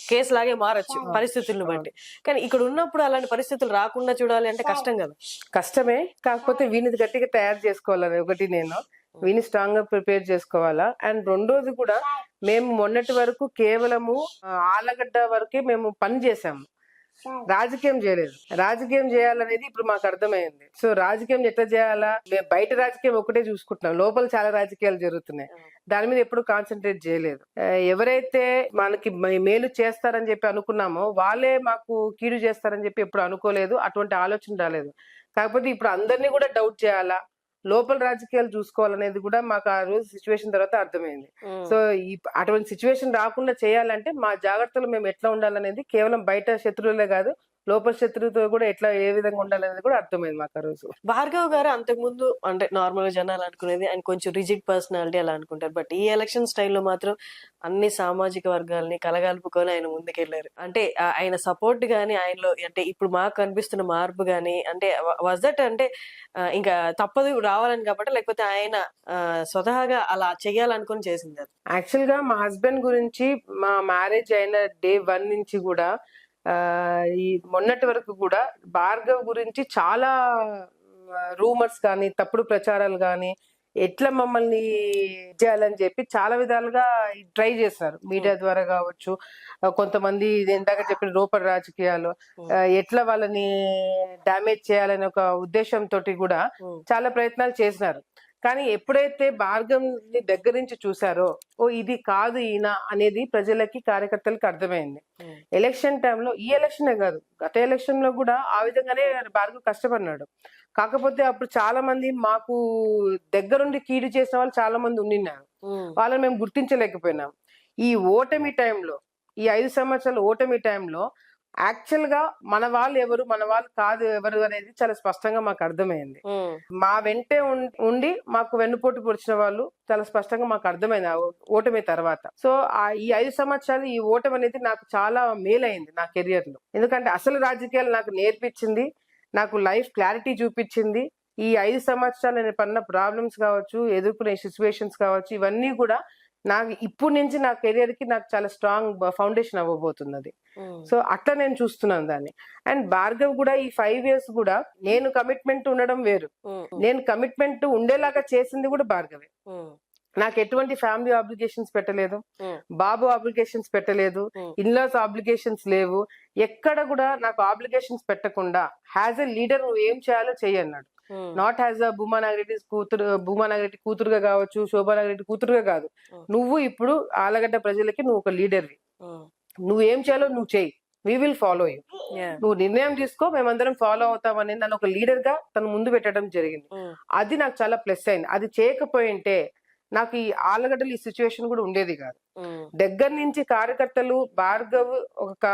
కేసు లాగే మారచ్చు పరిస్థితులను బట్టి. కానీ ఇక్కడ ఉన్నప్పుడు అలాంటి పరిస్థితులు రాకుండా చూడాలి అంటే కష్టం కదా. కష్టమే, కాకపోతే వీనిది గట్టిగా తయారు చేసుకోవాలని ఒకటి, నేను వీని స్ట్రాంగ్ గా ప్రిపేర్ చేసుకోవాలా. అండ్ రెండోది కూడా, మేము మొన్నటి వరకు కేవలము ఆలగడ్డ వరకే మేము పని చేసాము, రాజకీయం చేయలేదు. రాజకీయం చేయాలనేది ఇప్పుడు మాకు అర్థమైంది. సో రాజకీయం ఎట్లా చేయాలా, మేము బయట రాజకీయం ఒకటే చూసుకుంటున్నాం, లోపల చాలా రాజకీయాలు జరుగుతున్నాయి, దాని మీద ఎప్పుడు కాన్సన్ట్రేట్ చేయలేదు. ఎవరైతే మనకి మేలు చేస్తారని చెప్పి అనుకున్నామో వాళ్ళే మాకు కీడు చేస్తారని చెప్పి ఎప్పుడు అనుకోలేదు, అటువంటి ఆలోచన రాలేదు. కాకపోతే ఇప్పుడు అందరినీ కూడా డౌట్ చేయాలా, లోపల రాజకీయాలు చూసుకోవాలనేది కూడా మాకు ఆ రోజు సిచ్యువేషన్ తర్వాత అర్థమైంది. సో అటువంటి సిచ్యువేషన్ రాకుండా చేయాలంటే మా జాగ్రత్తలు మేము ఎట్లా ఉండాలనేది కేవలం బయట శత్రువులే కాదు, లోపల శత్రువుతో కూడా ఎట్లా ఏ విధంగా ఉండాలనేది కూడా అర్థమైంది మాకు ఆ రోజు. భార్గవ్ గారు అంతకుముందు అంటే నార్మల్ గా జనాలు అనుకునేది ఆయన కొంచెం రిజిడ్ పర్సనాలిటీ అలా అనుకుంటారు, బట్ ఈ ఎలక్షన్ స్టైల్లో మాత్రం అన్ని సామాజిక వర్గాలని కలగలుపుకొని ఆయన ముందుకెళ్లారు. అంటే ఆయన సపోర్ట్ గానీ, ఆయనలో అంటే ఇప్పుడు మాకు కనిపిస్తున్న మార్పు గానీ, అంటే వాజ్ దట్ అంటే ఇంకా తప్పదు రావాలని కాబట్టి, లేకపోతే ఆయన స్వతహాగా అలా చెయ్యాలనుకుని చేసింది? యాక్చువల్ గా మా హస్బెండ్ గురించి మా మ్యారేజ్ అయిన డే 1 నుంచి కూడా ఈ మొన్నటి వరకు కూడా భార్గవ్ గురించి చాలా రూమర్స్ కానీ, తప్పుడు ప్రచారాలు కానీ, ఎట్లా మమ్మల్ని చేయాలని చెప్పి చాలా విధాలుగా ట్రై చేస్తారు. మీడియా ద్వారా కావచ్చు, కొంతమంది ఇందాక చెప్పిన లోపల రాజకీయాలు, ఎట్లా వాళ్ళని డ్యామేజ్ చేయాలనే ఒక ఉద్దేశంతో కూడా చాలా ప్రయత్నాలు చేసినారు. కానీ ఎప్పుడైతే భార్గవ్ ని దగ్గర నుంచి చూసారో, ఓ ఇది కాదు ఈయన అనేది ప్రజలకి, కార్యకర్తలకి అర్థమైంది. ఎలక్షన్ టైంలో, ఈ ఎలక్షనే కాదు గత ఎలక్షన్ లో కూడా ఆ విధంగానే భార్గవ్ కష్టపడినాడు. కాకపోతే అప్పుడు చాలా మంది మాకు దగ్గరుండి కీడు చేసిన వాళ్ళు చాలా మంది ఉండినారు, వాళ్ళని మేము గుర్తించలేకపోయినాం. ఈ ఓటమి టైంలో, ఈ 5 సంవత్సరాల ఓటమి టైంలో యాక్చువల్ గా మన వాళ్ళు ఎవరు, మన వాళ్ళు కాదు ఎవరు అనేది చాలా స్పష్టంగా మాకు అర్థమైంది. మా వెంటే ఉండి మాకు వెన్నుపోటు పొడిచిన వాళ్ళు చాలా స్పష్టంగా మాకు అర్థమైంది ఓటమి తర్వాత. సో ఈ 5 సంవత్సరాలు ఈ ఓటమి అనేది నాకు చాలా మేలైంది నా కెరియర్ లో. ఎందుకంటే అసలు రాజకీయాలు నాకు నేర్పించింది, నాకు లైఫ్ క్లారిటీ చూపించింది. ఈ 5 సంవత్సరాలు నేను పడిన ప్రాబ్లమ్స్ కావచ్చు, ఎదుర్కొనే సిచ్యువేషన్స్ కావచ్చు, ఇవన్నీ కూడా నాకు ఇప్పుడు నుంచి నా కెరియర్ కి నాకు చాలా స్ట్రాంగ్ ఫౌండేషన్ అవ్వబోతున్నది. సో అట్లా నేను చూస్తున్నాను దాన్ని. అండ్ భార్గవ్ కూడా ఈ 5 years కూడా నేను కమిట్మెంట్ ఉండడం వేరు, నేను కమిట్మెంట్ ఉండేలాగా చేసింది కూడా భార్గవే. నాకు ఎటువంటి ఫ్యామిలీ ఆబ్లిగేషన్స్ పెట్టలేదు, బాబు ఆబ్లిగేషన్స్ పెట్టలేదు, ఇన్లాస్ ఆబ్లిగేషన్స్ లేవు. ఎక్కడ కూడా నాకు ఆబ్లిగేషన్స్ పెట్టకుండా హ్యాజ్ ఎ లీడర్ నువ్వు ఏం చేయాలో చెయ్యన్నాడు. Not has a Bhuma Nagireddy కూతురుగా కావచ్చు, శోభా నాగిరెడ్డి కూతురుగా కాదు, నువ్వు ఇప్పుడు ఆలగడ్డ ప్రజలకి నువ్వు ఒక లీడర్వి, నువ్వు ఏం చేయాలో నువ్వు చెయ్యి, వీ విల్ ఫాలో యూ, నువ్వు నిర్ణయం తీసుకో, మేమందరం ఫాలో అవుతాం అని నన్ను ఒక లీడర్ గా తను ముందు పెట్టడం జరిగింది. అది నాకు చాలా ప్లస్ అయింది. అది చేయకపోయింటే నాకు ఈ ఆలగడ్డలు ఈ సిచ్యువేషన్ కూడా ఉండేది కాదు. దగ్గర నుంచి కార్యకర్తలు భార్గవ్ ఒక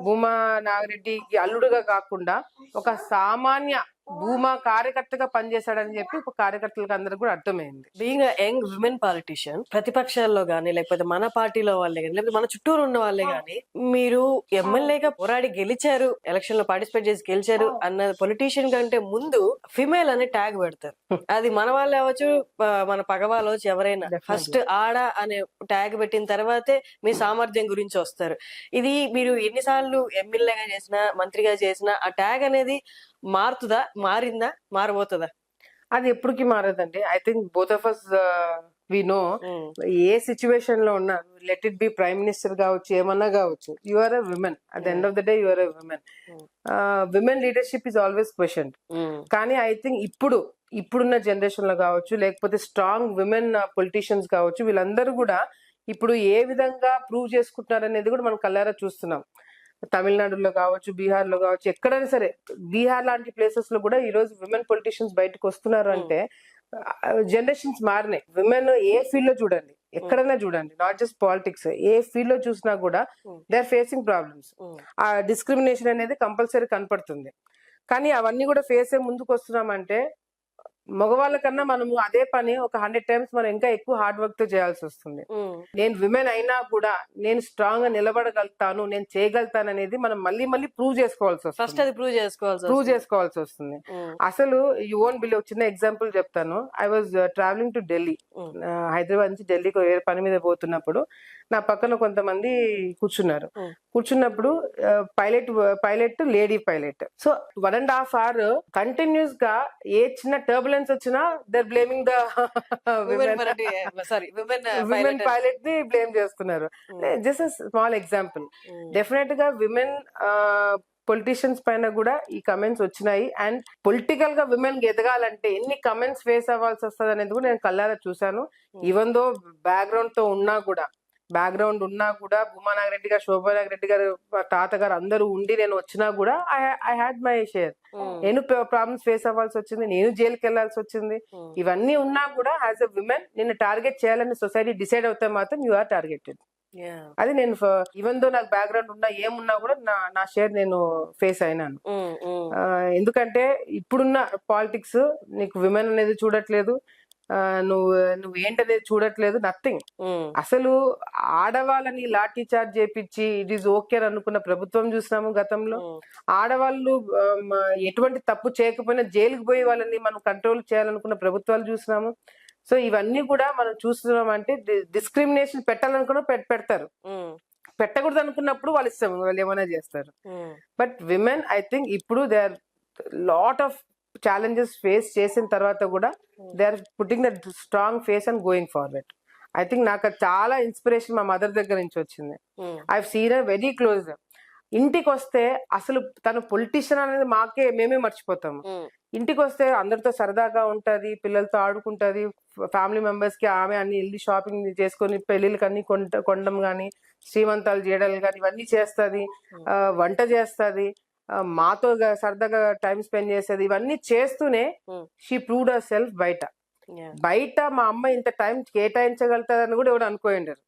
భూమా నాగిరెడ్డికి అల్లుడుగా కాకుండా ఒక సామాన్య భూమా కార్యకర్తగా పనిచేశాడని చెప్పి ఒక కార్యకర్తలకు అందరికి కూడా అర్థమైంది. బీయింగ్ యంగ్ విమెన్ పాలిటిషియన్, ప్రతిపక్షాల్లో గానీ, లేకపోతే మన పార్టీలో వాళ్ళే గానీ, లేకపోతే మన చుట్టూరు ఉన్న వాళ్ళే గానీ, మీరు ఎమ్మెల్యేగా పోరాడి గెలిచారు, ఎలక్షన్ లో పార్టిసిపేట్ చేసి గెలిచారు అన్న పొలిటీషియన్ కంటే ముందు ఫిమేల్ అనే ట్యాగ్ పెడతారు. అది మన వాళ్ళు అవ్వచ్చు, మన పగ వాళ్ళు అవ్వచ్చు, ఎవరైనా ఫస్ట్ ఆడ అనే ట్యాగ్ పెట్టిన తర్వాతే మీ సామర్థ్యం గురించి వస్తారు. ఇది మీరు ఎన్నిసార్లు ఎమ్మెల్యేగా చేసినా, మంత్రిగా చేసినా ఆ ట్యాగ్ అనేది మారుతుందా, మారిందా, మారబోతుందా? అది ఎప్పటికీ మారదండి. I think both of us we know, a situation లో ఉన్నా, let it be prime minister కావచ్చు, ఏమన్నా కావచ్చు, you are a women. At the end of the day you are a women. Women leadership is always question. కానీ I think ఇప్పుడున్న generation లో కావచ్చు, లేకపోతే స్ట్రాంగ్ విమెన్ పొలిటీషియన్స్ కావచ్చు, వీళ్ళందరూ కూడా ఇప్పుడు ఏ విధంగా ప్రూవ్ చేసుకుంటున్నారు అనేది కూడా మనం కళ్ళారా చూస్తున్నాం. తమిళనాడులో కావచ్చు, బీహార్ లో కావచ్చు, ఎక్కడైనా సరే, బీహార్ లాంటి ప్లేసెస్ లో కూడా ఈ రోజు విమెన్ పొలిటీషియన్స్ బయటకు వస్తున్నారు. అంటే జనరేషన్స్ మారినాయి. విమెన్ ఏ ఫీల్డ్ లో చూడండి, ఎక్కడైనా చూడండి, not just politics, A field లో చూసినా కూడా దే ఆర్ ఫేసింగ్ ప్రాబ్లమ్స్. ఆ డిస్క్రిమినేషన్ అనేది కంపల్సరీ కనపడుతుంది. కానీ అవన్నీ కూడా ఫేస్ అయ్యే ముందుకు వస్తున్నామంటే మగవాళ్ళ కన్నా మనము అదే పని ఒక 100 టైమ్స్ మనం ఇంకా ఎక్కువ హార్డ్ వర్క్ తో చేయాల్సి వస్తుంది. నేను విమెన్ అయినా కూడా నేను స్ట్రాంగ్ గా నిలబడగలుగుతాను, నేను చేయగలుగుతాను అనేది మనం మళ్ళీ మళ్ళీ ప్రూవ్ చేసుకోవాల్సి ఫస్ట్ వస్తుంది. అది ప్రూవ్ చేసుకోవాల్సి వస్తుంది. అసలు యూ ఓన్ బిలీవ్, చిన్న ఎగ్జాంపుల్ చెప్తాను. I was travelling to Delhi, Hyderabad నుంచి ఢిల్లీకి వేరే పని మీద పోతున్నప్పుడు నా పక్కన కొంతమంది కూర్చున్నప్పుడు pilot lady pilot. So 1.5 hours continuous గా ఏ చిన్న టర్బులెన్స్ వచ్చినా they're blaming the women pilot ని బ్లేమ్ చేస్తున్నారు. Just small example. డెఫినెట్ గా విమెన్ పొలిటీషియన్స్ పైన కూడా ఈ కమెంట్స్ వచ్చినాయి. అండ్ పొలిటికల్ గా విమెన్ ఎదగాలంటే ఎన్ని కమెంట్స్ ఫేస్ అవ్వాల్సి వస్తుంది అనేది కూడా నేను కళ్ళారా చూశాను. ఈవెన్ దో బ్యాక్గ్రౌండ్ ఉన్నా కూడా భూమా నాగిరెడ్డి గారు, శోభా నాగిరెడ్డి గారు, తాతగారు అందరూ ఉండి నేను వచ్చినా కూడా ఐ హ్యాడ్ మై షేర్. నేను ప్రాబ్లమ్స్ ఫేస్ అవ్వాల్సి వచ్చింది, నేను జైలుకి వెళ్లాల్సి వచ్చింది. ఇవన్నీ ఉన్నా కూడా యాజ్ అ విమెన్ నిన్ను టార్గెట్ చేయాలని సొసైటీ డిసైడ్ అవుతే మాత్రం యు ఆర్ టార్గెటెడ్. అది నేను ఈవెన్ దో నాకు బ్యాక్గ్రౌండ్ ఉన్నా ఏమున్నా కూడా నా షేర్ నేను ఫేస్ అయినాను. ఎందుకంటే ఇప్పుడున్న పాలిటిక్స్ నీకు విమెన్ అనేది చూడట్లేదు, నువ్వు ఏంటనేది చూడట్లేదు, నథింగ్. అసలు ఆడవాళ్ళని లాఠీ చార్జ్ చేపించి ఇట్ ఈస్ ఓకే అని అనుకున్న ప్రభుత్వం చూసినాము గతంలో. ఆడవాళ్ళు ఎటువంటి తప్పు చేయకపోయినా జైలుకి పోయి వాళ్ళని మనం కంట్రోల్ చేయాలనుకున్న ప్రభుత్వాలు చూసినాము. సో ఇవన్నీ కూడా మనం చూస్తున్నాం. అంటే డిస్క్రిమినేషన్ పెట్టాలనుకున్నా పెడతారు, పెట్టకూడదు అనుకున్నప్పుడు వాళ్ళు ఇష్టం, వాళ్ళు ఏమైనా చేస్తారు. బట్ విమెన్ ఐ థింక్ ఇప్పుడు they are lot of challenges face చేసిన తర్వాత కూడా they are putting the strong face and going forward. I think నాకు చాలా ఇన్స్పిరేషన్ మా మదర్ దగ్గర నుంచి వచ్చింది. I seen very close. ఇంటికి వస్తే అసలు తను పొలిటీషియన్ అనేది మేమే మర్చిపోతాము. ఇంటికి వస్తే అందరితో సరదాగా ఉంటది, పిల్లలతో ఆడుకుంటది, ఫ్యామిలీ మెంబర్స్ కి ఆమె అన్ని వెళ్ళి షాపింగ్ చేసుకొని పెళ్లిళ్ళకి అన్ని కొనడం గానీ, శ్రీమంతాలు చేయడాలు కానీ ఇవన్నీ చేస్తది, వంట చేస్తది, మాతో సరదాగా టైం స్పెండ్ చేసేది. ఇవన్నీ చేస్తూనే షీ ప్రూవ్డ్ హర్ సెల్ఫ్. బయట మా అమ్మ ఇంత టైం కేటాయించగలుగుతాదని కూడా ఎవరు అనుకోండారు.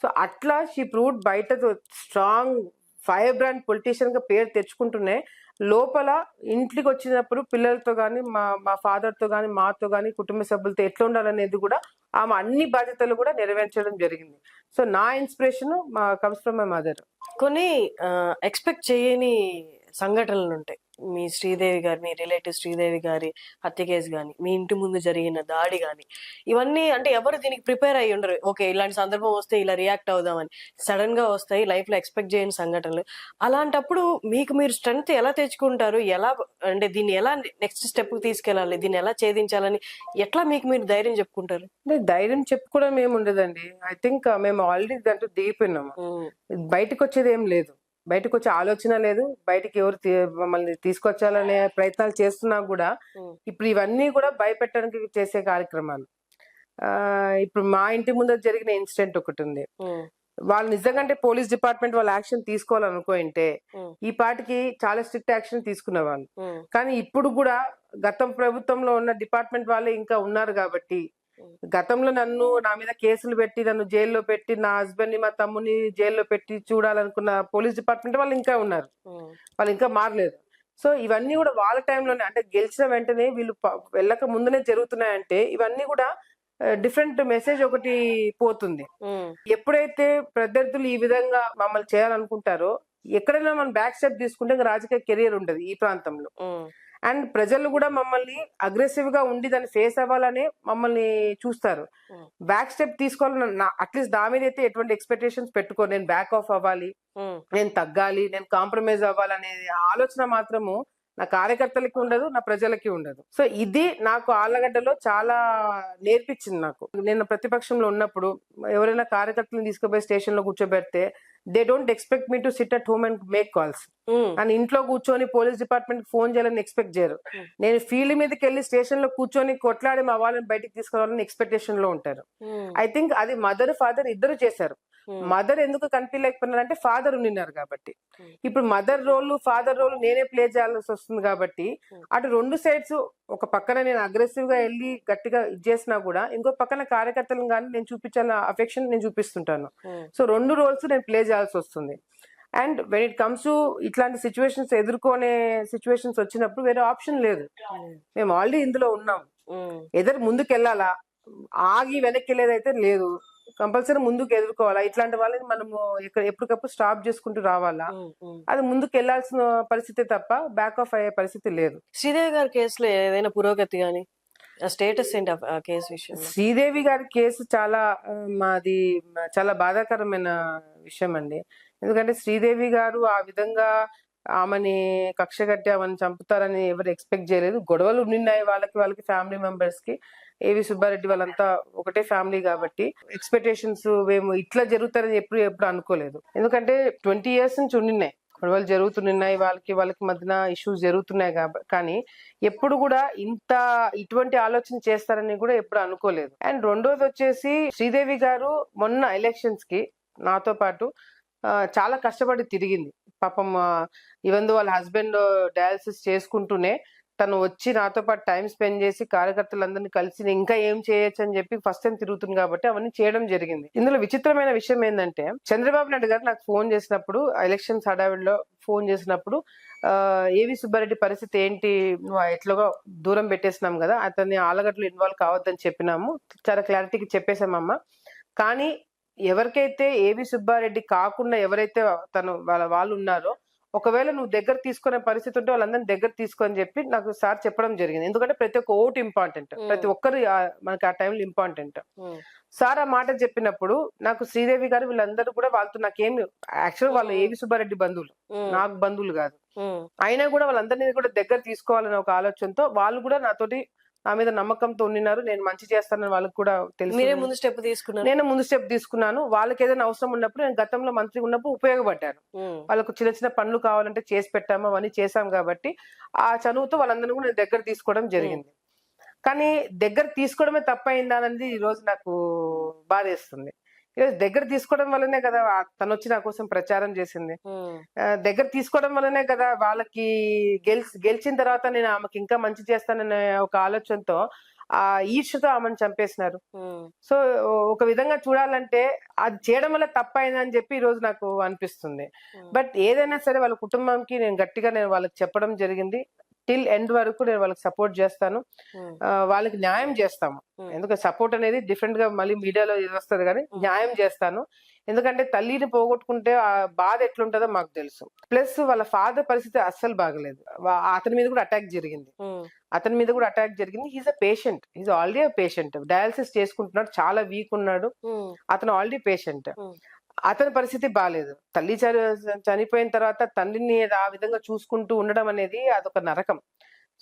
సో అట్లా షీ ప్రూవ్డ్ బయట స్ట్రాంగ్ ఫైర్ బ్రాండ్ పొలిటీషియన్ గా పేరు తెచ్చుకుంటూనే లోపల ఇంటికి వచ్చినప్పుడు పిల్లలతో గానీ, మా ఫాదర్ తో గానీ, మాతో గానీ, కుటుంబ సభ్యులతో ఎట్లా ఉండాలనేది కూడా ఆమె అన్ని బాధ్యతలు కూడా నెరవేర్చడం జరిగింది. సో నా inspiration comes from my mother. కొన్ని ఎక్స్పెక్ట్ చేయని సంఘటనలు ఉంటాయి. మీ శ్రీదేవి గారి, మీ రిలేటివ్ శ్రీదేవి గారి హత్య కేసు కానీ, మీ ఇంటి ముందు జరిగిన దాడి కానీ, ఇవన్నీ అంటే ఎవరు దీనికి ప్రిపేర్ అయ్యి ఉండరు. ఓకే ఇలాంటి సందర్భం వస్తే ఇలా రియాక్ట్ అవుదామని సడన్ గా వస్తాయి లైఫ్ లో ఎక్స్పెక్ట్ చేయని సంఘటనలు. అలాంటప్పుడు మీకు మీరు స్ట్రెంగ్త్ ఎలా తెచ్చుకుంటారు? ఎలా అంటే దీన్ని ఎలా నెక్స్ట్ స్టెప్ తీసుకెళ్ళాలి, దీన్ని ఎలా ఛేదించాలని ఎట్లా మీకు మీరు ధైర్యం చెప్పుకుంటారు? అంటే ధైర్యం చెప్పుకోవడం ఏమి ఉండదండి. ఐ థింక్ మేము ఆల్రెడీ దాంట్లో దిగిపోయినాము. బయటకు వచ్చేది ఏం లేదు, బయటకు వచ్చే ఆలోచన లేదు, బయటికి ఎవరు మమ్మల్ని తీసుకొచ్చాలనే ప్రయత్నాలు చేస్తున్నా కూడా ఇప్పుడు ఇవన్నీ కూడా భయపెట్టడానికి చేసే కార్యక్రమాలు. ఇప్పుడు మా ఇంటి ముందు జరిగిన ఇన్సిడెంట్ ఒకటి ఉంది. వాళ్ళు నిజంగా పోలీస్ డిపార్ట్మెంట్ వాళ్ళు యాక్షన్ తీసుకోవాలనుకుంటే ఈ పాటికి చాలా స్ట్రిక్ట్ యాక్షన్ తీసుకునే వాళ్ళు. కానీ ఇప్పుడు కూడా గతం ప్రభుత్వంలో ఉన్న డిపార్ట్మెంట్ వాళ్ళే ఇంకా ఉన్నారు కాబట్టి, గతంలో నా మీద కేసులు పెట్టి నన్ను జైల్లో పెట్టి, నా హస్బెండ్ ని మా తమ్ముని జైల్లో పెట్టి చూడాలనుకున్న పోలీస్ డిపార్ట్మెంట్ వాళ్ళు ఇంకా ఉన్నారు, వాళ్ళు ఇంకా మారలేదు. సో ఇవన్నీ కూడా వాళ్ళ టైంలోనే, అంటే గెలిచిన వెంటనే వీళ్ళు వెళ్ళక ముందునే జరుగుతున్నాయంటే ఇవన్నీ కూడా డిఫరెంట్ మెసేజ్ ఒకటి పోతుంది. ఎప్పుడైతే ప్రత్యర్థులు ఈ విధంగా మమ్మల్ని చేయాలనుకుంటారో, ఎక్కడైనా మనం బ్యాక్ స్టెప్ తీసుకుంటే రాజకీయ కెరీర్ ఉండదు ఈ ప్రాంతంలో. అండ్ ప్రజలు కూడా మమ్మల్ని అగ్రెసివ్ గా ఉండి దాన్ని ఫేస్ అవ్వాలని మమ్మల్ని చూస్తారు. బ్యాక్ స్టెప్ తీసుకోవాలని అట్లీస్ట్ నా మీద అయితే ఎటువంటి ఎక్స్పెక్టేషన్స్ పెట్టుకో, నేను బ్యాక్ ఆఫ్ అవ్వాలి, నేను తగ్గాలి, నేను కాంప్రమైజ్ అవ్వాలనే ఆలోచన మాత్రము నా కార్యకర్తలకి ఉండదు, నా ప్రజలకి ఉండదు. సో ఇది నాకు ఆళ్లగడ్డలో చాలా నేర్పించింది. నాకు నేను ప్రతిపక్షంలో ఉన్నప్పుడు ఎవరైనా కార్యకర్తలను తీసుకుపోయి స్టేషన్ లో కూర్చోబెడితే they don't expect me to sit at home and make calls. అని ఇంట్లో కూర్చొని పోలీస్ డిపార్ట్మెంట్ ఫోన్ చేయాలని ఎక్స్పెక్ట్ చేయరు. నేను ఫీల్డ్ మీదకి వెళ్ళి స్టేషన్ లో కూర్చొని కొట్లాడి మా వాళ్ళని బయటకు తీసుకురావాలని ఎక్స్పెక్టేషన్ లో ఉంటారు. ఐ థింక్ అది మదర్ ఫాదర్ ఇద్దరు చేశారు. మదర్ ఎందుకు కనిపించలేకపోయినారంటే ఫాదర్ ఉండినారు కాబట్టి. ఇప్పుడు మదర్ రోల్ ఫాదర్ రోల్ నేనే ప్లే చేయాల్సి వస్తుంది కాబట్టి అటు రెండు సైడ్స్, ఒక పక్కన నేను అగ్రెసివ్ గా వెళ్ళి గట్టిగా ఇచ్చేసినా కూడా ఇంకో పక్కన కార్యకర్తలను కానీ నేను చూపించాల అఫెక్షన్ నేను చూపిస్తుంటాను. సో రెండు రోల్స్ నేను ప్లే చేయాల్సి వస్తుంది. And when it comes to ఇట్లాంటి సిచ్యువేషన్స్ ఎదుర్కొనే సిచ్యువేషన్స్ వచ్చినప్పుడు వేరే ఆప్షన్ లేదు. మేము ఆల్రెడీ ఇందులో ఉన్నాం. ఎదురు ముందుకు వెళ్ళాలా, ఆగి వెనక్కి వెళ్ళేదైతే లేదు. కంపల్సరీ ముందుకు ఎదుర్కోవాలా. ఇట్లాంటి వాళ్ళని మనము ఇక్కడ ఎప్పటికప్పుడు స్టాప్ చేసుకుంటూ రావాలా. అది ముందుకు వెళ్లాల్సిన పరిస్థితి తప్ప బ్యాక్ ఆఫ్ అయ్యే పరిస్థితి లేదు. శ్రీదేవి గారి కేసులో ఏదైనా పురోగతి గానీ స్టేటస్ ఏంటి ఆ కేసు విషయం? శ్రీదేవి గారి కేసు మాది చాలా బాధాకరమైన విషయం అండి. ఎందుకంటే శ్రీదేవి గారు ఆ విధంగా ఆమెని కక్ష కట్టి ఆమెను చంపుతారని ఎవరు ఎక్స్పెక్ట్ చేయలేదు. గొడవలు ఉన్నాయి వాళ్ళకి ఫ్యామిలీ మెంబర్స్ కి. ఏవి సుబ్బారెడ్డి వాళ్ళంతా ఒకటే ఫ్యామిలీ కాబట్టి ఎక్స్పెక్టేషన్స్ మేము ఇట్లా జరుగుతారని ఎప్పుడు అనుకోలేదు. ఎందుకంటే 20 years నుంచి ఉండినాయి గొడవలు జరుగుతున్నాయి, వాళ్ళకి మధ్యన ఇష్యూస్ జరుగుతున్నాయి కానీ ఎప్పుడు కూడా ఇటువంటి ఆలోచన చేస్తారని కూడా ఎప్పుడు అనుకోలేదు. అండ్ రెండోది వచ్చేసి శ్రీదేవి గారు మొన్న ఎలక్షన్స్ కి నాతో పాటు చాలా కష్టపడి తిరిగింది పాపం. ఈవెన్ దో వాళ్ళ హస్బెండ్ డయాలసిస్ చేసుకుంటూనే తను వచ్చి నాతో పాటు టైం స్పెండ్ చేసి కార్యకర్తలందరినీ కలిసి ఇంకా ఏం చేయొచ్చు అని చెప్పి ఫస్ట్ టైం తిరుగుతుంది కాబట్టి అవన్నీ చేయడం జరిగింది. ఇందులో విచిత్రమైన విషయం ఏంటంటే చంద్రబాబు నాయుడు గారు నాకు ఫోన్ చేసినప్పుడు, ఎలక్షన్స్ హడావిడిలో ఫోన్ చేసినప్పుడు, ఏవి సుబ్బారెడ్డి పరిస్థితి ఏంటి, నువ్వు ఎట్లాగో దూరం పెట్టేసినాం కదా, అతన్ని ఆలగడ్డలో ఇన్వాల్వ్ కావద్దని చెప్పినాము, చాలా క్లారిటీకి చెప్పేశామమ్మా. కానీ ఎవరికైతే ఏవి సుబ్బారెడ్డి కాకుండా ఎవరైతే వాళ్ళు ఉన్నారో, ఒకవేళ నువ్వు దగ్గర తీసుకునే పరిస్థితి ఉంటే వాళ్ళందరినీ దగ్గర తీసుకొని చెప్పి నాకు సార్ చెప్పడం జరిగింది. ఎందుకంటే ప్రతి ఒక్క ఓటు ఇంపార్టెంట్, ప్రతి ఒక్కరు మనకి ఆ టైంలో ఇంపార్టెంట్. సార్ ఆ మాట చెప్పినప్పుడు నాకు శ్రీదేవి గారు వీళ్ళందరూ కూడా వాళ్ళతో నాకేమి, యాక్చువల్ వాళ్ళు ఏవి సుబ్బారెడ్డి బంధువులు, నాకు బంధువులు కాదు. అయినా కూడా వాళ్ళందరినీ కూడా దగ్గర తీసుకోవాలనే ఒక ఆలోచనతో వాళ్ళు కూడా నాతోటి నా మీద నమ్మకంతో ఉండినారు. నేను మంచి చేస్తానని వాళ్ళకి కూడా తెలుసు. నేను ముందు స్టెప్ తీసుకున్నాను. వాళ్ళకి ఏదైనా అవసరం ఉన్నప్పుడు, నేను గతంలో మంత్రి ఉన్నప్పుడు ఉపయోగపడ్డాను. వాళ్ళకు చిన్న చిన్న పనులు కావాలంటే చేసి పెట్టాము, అవన్నీ చేశాం కాబట్టి ఆ చనువుతో వాళ్ళందరినీ కూడా నేను దగ్గర తీసుకోవడం జరిగింది. కానీ దగ్గర తీసుకోవడమే తప్పైందా అనేది ఈ రోజు నాకు బాధేస్తుంది. ఈరోజు దగ్గర తీసుకోవడం వల్లనే కదా తను వచ్చి నా కోసం ప్రచారం చేసింది. దగ్గర తీసుకోవడం వల్లనే కదా వాళ్ళకి గెలిచిన తర్వాత నేను ఆమెకి ఇంకా మంచి చేస్తాననే ఒక ఆలోచనతో ఆ ఈర్షతో ఆమెను చంపేసినారు. సో ఒక విధంగా చూడాలంటే అది చేయడం వల్ల తప్పైందని చెప్పి ఈ రోజు నాకు అనిపిస్తుంది. బట్ ఏదైనా సరే వాళ్ళ కుటుంబంకి నేను గట్టిగా వాళ్ళకి చెప్పడం జరిగింది. టిల్ ఎండ్ వరకు నేను వాళ్ళకి సపోర్ట్ చేస్తాను, వాళ్ళకి న్యాయం చేస్తాము. ఎందుకంటే సపోర్ట్ అనేది డిఫరెంట్ గా మళ్ళీ మీడియాలో వస్తుంది, కానీ న్యాయం చేస్తాను. ఎందుకంటే తల్లిని పోగొట్టుకుంటే ఆ బాధ ఎట్లుంటుందో మాకు తెలుసు. ప్లస్ వాళ్ళ ఫాదర్ పరిస్థితి అస్సలు బాగలేదు. అతని మీద కూడా అటాక్ జరిగింది. He's a patient, he's already a patient. Dialysis చేసుకుంటున్నాడు, చాలా వీక్ ఉన్నాడు. అతను ఆల్రెడీ పేషెంట్. అతని పరిస్థితి బాగాలేదు. తల్లి చనిపోయిన తర్వాత తండ్రిని ఆ విధంగా చూసుకుంటూ ఉండడం అనేది అదొక నరకం.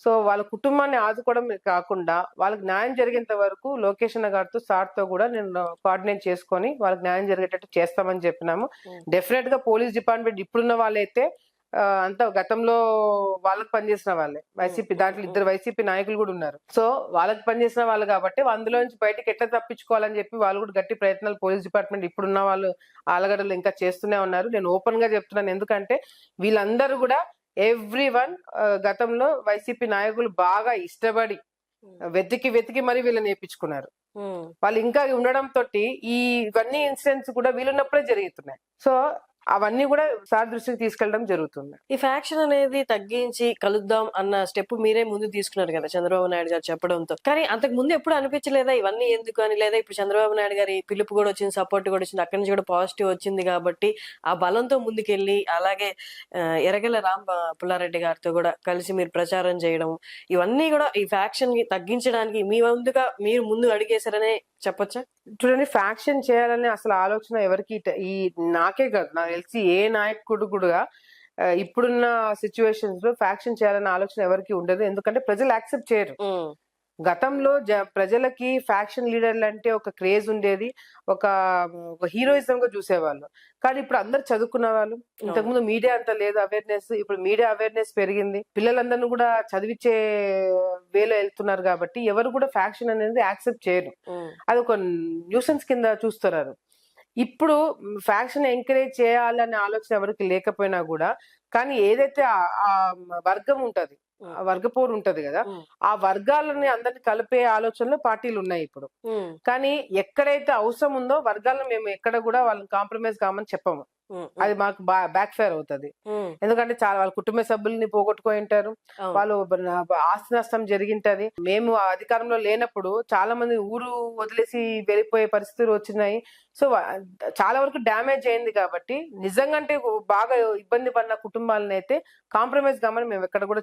సో వాళ్ళ కుటుంబాన్ని ఆదుకోవడం కాకుండా వాళ్ళకి న్యాయం జరిగేంత వరకు లోకేష్ అన్న గారితో సార్తో కూడా నేను కోఆర్డినేట్ చేసుకొని వాళ్ళకి న్యాయం జరిగేటట్టు చేస్తామని చెప్పినాము. డెఫినెట్ గా పోలీస్ డిపార్ట్మెంట్ ఇప్పుడున్న వాళ్ళైతే అంతా గతంలో వాళ్ళకి పనిచేసిన వాళ్ళే. వైసీపీ దాంట్లో 2 వైసీపీ నాయకులు కూడా ఉన్నారు. సో వాళ్ళకి పనిచేసిన వాళ్ళు కాబట్టి అందులో నుంచి బయటకు ఎట్లా తప్పించుకోవాలని చెప్పి వాళ్ళు కూడా గట్టి ప్రయత్నాలు పోలీస్ డిపార్ట్మెంట్ ఇప్పుడున్న వాళ్ళు ఆలగడలు ఇంకా చేస్తూనే ఉన్నారు. నేను ఓపెన్ గా చెప్తున్నాను, ఎందుకంటే వీళ్ళందరూ కూడా ఎవ్రీవన్ గతంలో వైసీపీ నాయకులు బాగా ఇష్టపడి వెతికి మరి వీళ్ళని నేర్పించుకున్నారు. వాళ్ళు ఇంకా ఉండడం తోటి ఇవన్నీ ఇన్సిడెంట్స్ కూడా వీళ్ళున్నప్పుడే జరుగుతున్నాయి. సో అవన్నీ కూడా సార్ దృష్టికి తీసుకెళ్లడం జరుగుతుంది. ఈ ఫ్యాక్షన్ అనేది తగ్గించి కలుద్దాం అన్న స్టెప్ మీరే ముందు తీసుకున్నారు కదా చంద్రబాబు నాయుడు గారు చెప్పడంతో. కానీ అంతకు ముందు ఎప్పుడు అనిపించలేదా ఇవన్నీ ఎందుకు అని? లేదా ఇప్పుడు చంద్రబాబు నాయుడు గారి పిలుపు కూడా వచ్చింది, సపోర్ట్ కూడా వచ్చింది, అక్కడి నుంచి కూడా పాజిటివ్ వచ్చింది కాబట్టి ఆ బలంతో ముందుకెళ్ళి అలాగే ఎర్రగెల్ల పుల్లారెడ్డి గారితో కూడా కలిసి మీరు ప్రచారం చేయడం, ఇవన్నీ కూడా ఈ ఫ్యాక్షన్ ని తగ్గించడానికి మీరు ముందు అడిగేశారనే చెప్పొచ్చా? చూడండి, ఫ్యాక్షన్ చేయాలనే అసలు ఆలోచన ఎవరికి నాకే కాదు, నాకు తెలిసి ఏ నాయకుడు కూడా ఇప్పుడున్న సిచ్యువేషన్స్ లో ఫ్యాక్షన్ చేయాలనే ఆలోచన ఎవరికి ఉండదు. ఎందుకంటే ప్రజలు యాక్సెప్ట్ చేయరు. గతంలో ప్రజలకి ఫ్యాక్షన్ లీడర్లు అంటే ఒక క్రేజ్ ఉండేది, ఒక హీరోయిజం గా చూసేవాళ్ళు. కానీ ఇప్పుడు అందరు చదువుకున్న వాళ్ళు. ఇంతకుముందు మీడియా అంత లేదు అవేర్నెస్, ఇప్పుడు మీడియా అవేర్నెస్ పెరిగింది. పిల్లలందరినీ కూడా చదివించే వేలో వెళ్తున్నారు కాబట్టి ఎవరు కూడా ఫ్యాక్షన్ అనేది యాక్సెప్ట్ చేయరు. అది ఒక న్యూసెన్స్ కింద చూస్తున్నారు. ఇప్పుడు ఫ్యాక్షన్ ఎంకరేజ్ చేయాలనే ఆలోచన ఎవరికి లేకపోయినా కూడా, కానీ ఏదైతే ఆ వర్గం ఉంటది, వర్గపోరు ఉంటది కదా, ఆ వర్గాలని అందరిని కలిపే ఆలోచనలో పార్టీలు ఉన్నాయి ఇప్పుడు. కానీ ఎక్కడైతే అవసరం ఉందో వర్గాలను మేము ఎక్కడ కూడా వాళ్ళని కాంప్రమైజ్ కామని చెప్పము. అది మాకు బ్యాక్ ఫైర్ అవుతుంది. ఎందుకంటే చాలా వాళ్ళ కుటుంబ సభ్యుల్ని పోగొట్టుకొని ఉంటారు, వాళ్ళు ఆస్తి నష్టం జరిగింటది. మేము అధికారంలో లేనప్పుడు చాలా మంది ఊరు వదిలేసి వెళ్ళిపోయే పరిస్థితులు వచ్చినాయి. సో చాలా వరకు డ్యామేజ్ అయింది. కాబట్టి నిజంగా అంటే బాగా ఇబ్బంది పడిన కుటుంబాలను అయితే కాంప్రమైజ్ కామని మేము ఎక్కడ కూడా